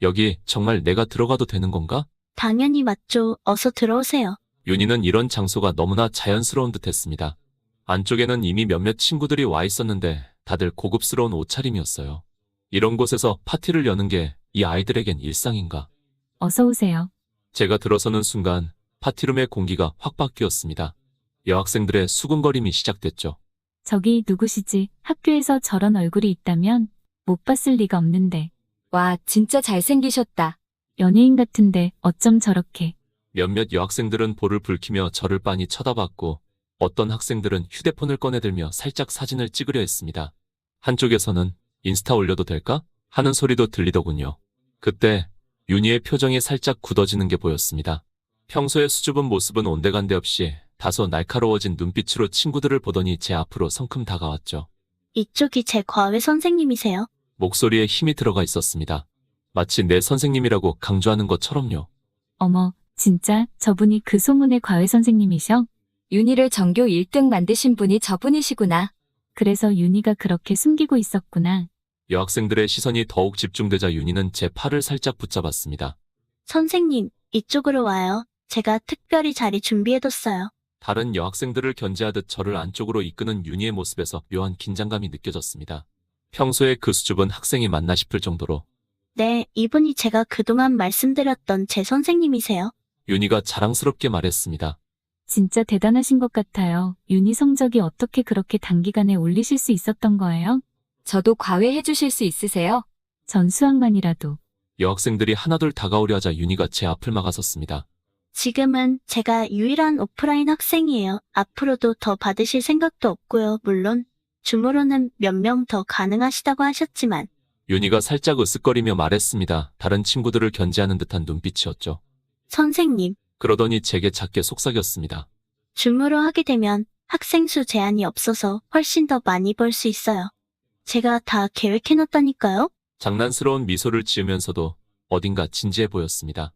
[SPEAKER 1] 여기 정말 내가 들어가도 되는 건가?
[SPEAKER 5] 당연히 맞죠. 어서 들어오세요.
[SPEAKER 1] 윤희는 이런 장소가 너무나 자연스러운 듯했습니다. 안쪽에는 이미 몇몇 친구들이 와 있었는데 다들 고급스러운 옷차림이었어요. 이런 곳에서 파티를 여는 게 이 아이들에겐 일상인가?
[SPEAKER 3] 어서 오세요.
[SPEAKER 1] 제가 들어서는 순간 파티룸의 공기가 확 바뀌었습니다. 여학생들의 수군거림이 시작됐죠.
[SPEAKER 3] 저기 누구시지? 학교에서 저런 얼굴이 있다면 못 봤을 리가 없는데. 와, 진짜 잘생기셨다. 연예인 같은데 어쩜 저렇게.
[SPEAKER 1] 몇몇 여학생들은 볼을 붉히며 저를 빤히 쳐다봤고 어떤 학생들은 휴대폰을 꺼내들며 살짝 사진을 찍으려 했습니다. 한쪽에서는 인스타 올려도 될까? 하는 소리도 들리더군요. 그때 윤희의 표정이 살짝 굳어지는 게 보였습니다. 평소의 수줍은 모습은 온데간데 없이 다소 날카로워진 눈빛으로 친구들을 보더니 제 앞으로 성큼 다가왔죠.
[SPEAKER 5] 이쪽이 제 과외 선생님이세요.
[SPEAKER 1] 목소리에 힘이 들어가 있었습니다. 마치 내 선생님이라고 강조하는 것처럼요.
[SPEAKER 3] 어머, 진짜 저분이 그 소문의 과외 선생님이셔?
[SPEAKER 11] 윤희를 전교 1등 만드신 분이 저분이시구나.
[SPEAKER 3] 그래서 윤희가 그렇게 숨기고 있었구나.
[SPEAKER 1] 여학생들의 시선이 더욱 집중되자 윤희는 제 팔을 살짝 붙잡았습니다.
[SPEAKER 5] 선생님, 이쪽으로 와요. 제가 특별히 자리 준비해뒀어요.
[SPEAKER 1] 다른 여학생들을 견제하듯 저를 안쪽으로 이끄는 윤희의 모습에서 묘한 긴장감이 느껴졌습니다. 평소에 그 수줍은 학생이 맞나 싶을 정도로.
[SPEAKER 5] 네, 이분이 제가 그동안 말씀드렸던 제 선생님이세요.
[SPEAKER 1] 윤희가 자랑스럽게 말했습니다.
[SPEAKER 3] 진짜 대단하신 것 같아요. 윤희 성적이 어떻게 그렇게 단기간에 올리실 수 있었던 거예요?
[SPEAKER 11] 저도 과외해 주실 수 있으세요?
[SPEAKER 3] 전 수학만이라도.
[SPEAKER 1] 여학생들이 하나둘 다가오려 하자 윤희가 제 앞을 막아섰습니다.
[SPEAKER 5] 지금은 제가 유일한 오프라인 학생이에요. 앞으로도 더 받으실 생각도 없고요. 물론 줌으로는 몇 명 더 가능하시다고 하셨지만.
[SPEAKER 1] 윤희가 살짝 으쓱거리며 말했습니다. 다른 친구들을 견제하는 듯한 눈빛이었죠.
[SPEAKER 5] 선생님,
[SPEAKER 1] 그러더니 제게 작게 속삭였습니다.
[SPEAKER 5] 줌으로 하게 되면 학생 수 제한이 없어서 훨씬 더 많이 벌 수 있어요. 제가 다 계획해놨다니까요.
[SPEAKER 1] 장난스러운 미소를 지으면서도 어딘가 진지해 보였습니다.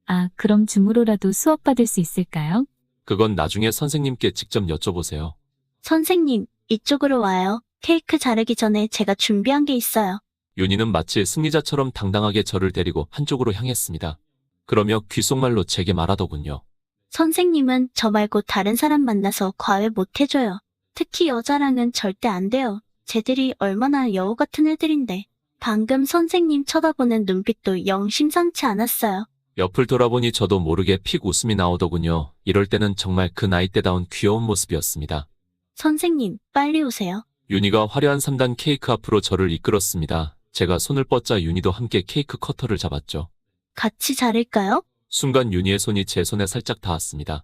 [SPEAKER 3] 아, 그럼 줌으로라도 수업 받을 수 있을까요?
[SPEAKER 1] 그건 나중에 선생님께 직접 여쭤보세요.
[SPEAKER 5] 선생님, 이쪽으로 와요. 케이크 자르기 전에 제가 준비한 게 있어요.
[SPEAKER 1] 윤희는 마치 승리자처럼 당당하게 저를 데리고 한쪽으로 향했습니다. 그러며 귓속말로 제게 말하더군요.
[SPEAKER 5] 선생님은 저 말고 다른 사람 만나서 과외 못 해줘요. 특히 여자랑은 절대 안 돼요. 쟤들이 얼마나 여우 같은 애들인데. 방금 선생님 쳐다보는 눈빛도 영 심상치 않았어요.
[SPEAKER 1] 옆을 돌아보니 저도 모르게 픽 웃음이 나오더군요. 이럴 때는 정말 그 나이대다운 귀여운 모습이었습니다.
[SPEAKER 5] 선생님, 빨리 오세요.
[SPEAKER 1] 윤희가 화려한 3단 케이크 앞으로 저를 이끌었습니다. 제가 손을 뻗자 윤희도 함께 케이크 커터를 잡았죠.
[SPEAKER 5] 같이 자를까요?
[SPEAKER 1] 순간 윤희의 손이 제 손에 살짝 닿았습니다.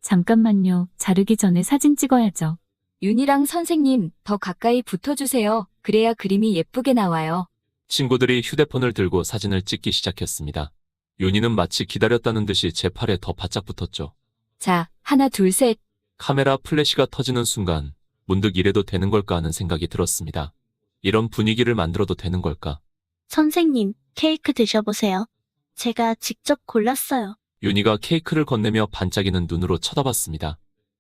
[SPEAKER 3] 잠깐만요. 자르기 전에 사진 찍어야죠.
[SPEAKER 11] 윤희랑 선생님 더 가까이 붙어주세요. 그래야 그림이 예쁘게 나와요.
[SPEAKER 1] 친구들이 휴대폰을 들고 사진을 찍기 시작했습니다. 윤희는 마치 기다렸다는 듯이 제 팔에 더 바짝 붙었죠.
[SPEAKER 11] 자, 하나, 둘, 셋.
[SPEAKER 1] 카메라 플래시가 터지는 순간 문득 이래도 되는 걸까 하는 생각이 들었습니다. 이런 분위기를 만들어도 되는 걸까?
[SPEAKER 5] 선생님, 케이크 드셔보세요. 제가 직접 골랐어요.
[SPEAKER 1] 윤희가 케이크를 건네며 반짝이는 눈으로 쳐다봤습니다.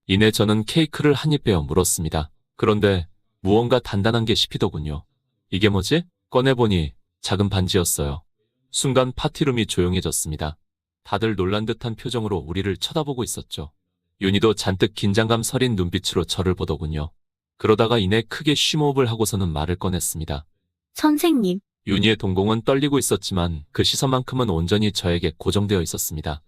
[SPEAKER 1] 이내 저는 케이크를 한 입 베어 물었습니다. 그런데 무언가 단단한 게 씹히더군요. 이게 뭐지? 꺼내보니 작은 반지였어요. 순간 파티룸이 조용해졌습니다. 다들 놀란 듯한 표정으로 우리를 쳐다보고 있었죠. 윤희도 잔뜩 긴장감 서린 눈빛으로 저를 보더군요. 그러다가 이내 크게 쉼호흡을 하고서는 말을 꺼냈습니다.
[SPEAKER 5] 선생님,
[SPEAKER 1] 윤희의 동공은 떨리고 있었지만 그 시선만큼은 온전히 저에게 고정되어 있었습니다.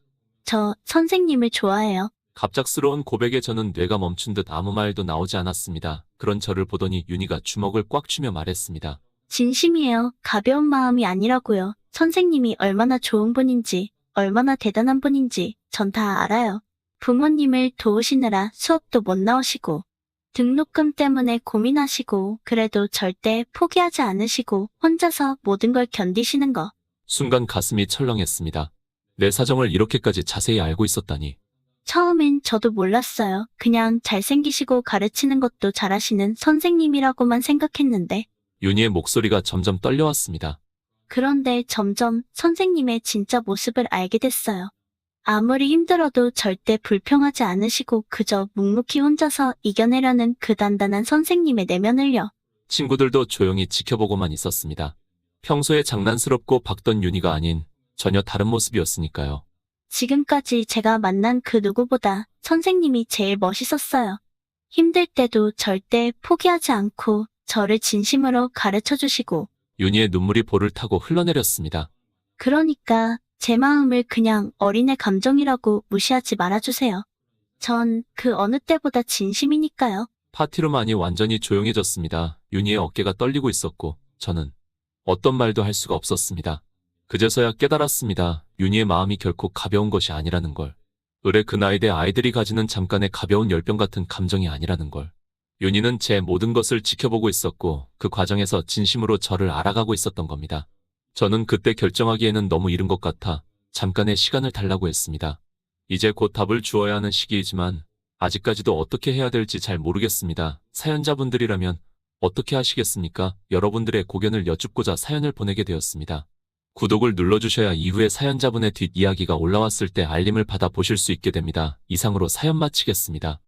[SPEAKER 5] 저 선생님을 좋아해요.
[SPEAKER 1] 갑작스러운 고백에 저는 뇌가 멈춘 듯 아무 말도 나오지 않았습니다. 그런 저를 보더니 윤희가 주먹을 꽉 쥐며 말했습니다.
[SPEAKER 5] 진심이에요. 가벼운 마음이 아니라고요. 선생님이 얼마나 좋은 분인지, 얼마나 대단한 분인지 전 다 알아요. 부모님을 도우시느라 수업도 못 나오시고, 등록금 때문에 고민하시고, 그래도 절대 포기하지 않으시고, 혼자서 모든 걸 견디시는 거.
[SPEAKER 1] 순간 가슴이 철렁했습니다. 내 사정을 이렇게까지 자세히 알고 있었다니.
[SPEAKER 5] 처음엔 저도 몰랐어요. 그냥 잘생기시고 가르치는 것도 잘하시는 선생님이라고만 생각했는데,
[SPEAKER 1] 윤희의 목소리가 점점 떨려왔습니다.
[SPEAKER 5] 그런데 점점 선생님의 진짜 모습을 알게 됐어요. 아무리 힘들어도 절대 불평하지 않으시고 그저 묵묵히 혼자서 이겨내려는 그 단단한 선생님의 내면을요.
[SPEAKER 1] 친구들도 조용히 지켜보고만 있었습니다. 평소에 장난스럽고 박던 윤희가 아닌 전혀 다른 모습이었으니까요.
[SPEAKER 5] 지금까지 제가 만난 그 누구보다 선생님이 제일 멋있었어요. 힘들 때도 절대 포기하지 않고 저를 진심으로 가르쳐 주시고,
[SPEAKER 1] 윤희의 눈물이 볼을 타고 흘러내렸습니다.
[SPEAKER 5] 그러니까 제 마음을 그냥 어린애 감정이라고 무시하지 말아주세요. 전 그 어느 때보다 진심이니까요.
[SPEAKER 1] 파티룸 안이 완전히 조용해졌습니다. 윤희의 어깨가 떨리고 있었고 저는 어떤 말도 할 수가 없었습니다. 그제서야 깨달았습니다. 윤희의 마음이 결코 가벼운 것이 아니라는 걸. 의뢰 그 나이대 아이들이 가지는 잠깐의 가벼운 열병 같은 감정이 아니라는 걸. 윤희는 제 모든 것을 지켜보고 있었고 그 과정에서 진심으로 저를 알아가고 있었던 겁니다. 저는 그때 결정하기에는 너무 이른 것 같아 잠깐의 시간을 달라고 했습니다. 이제 곧 답을 주어야 하는 시기이지만 아직까지도 어떻게 해야 될지 잘 모르겠습니다. 사연자분들이라면 어떻게 하시겠습니까? 여러분들의 고견을 여쭙고자 사연을 보내게 되었습니다. 구독을 눌러주셔야 이후에 사연자분의 뒷이야기가 올라왔을 때 알림을 받아 보실 수 있게 됩니다. 이상으로 사연 마치겠습니다.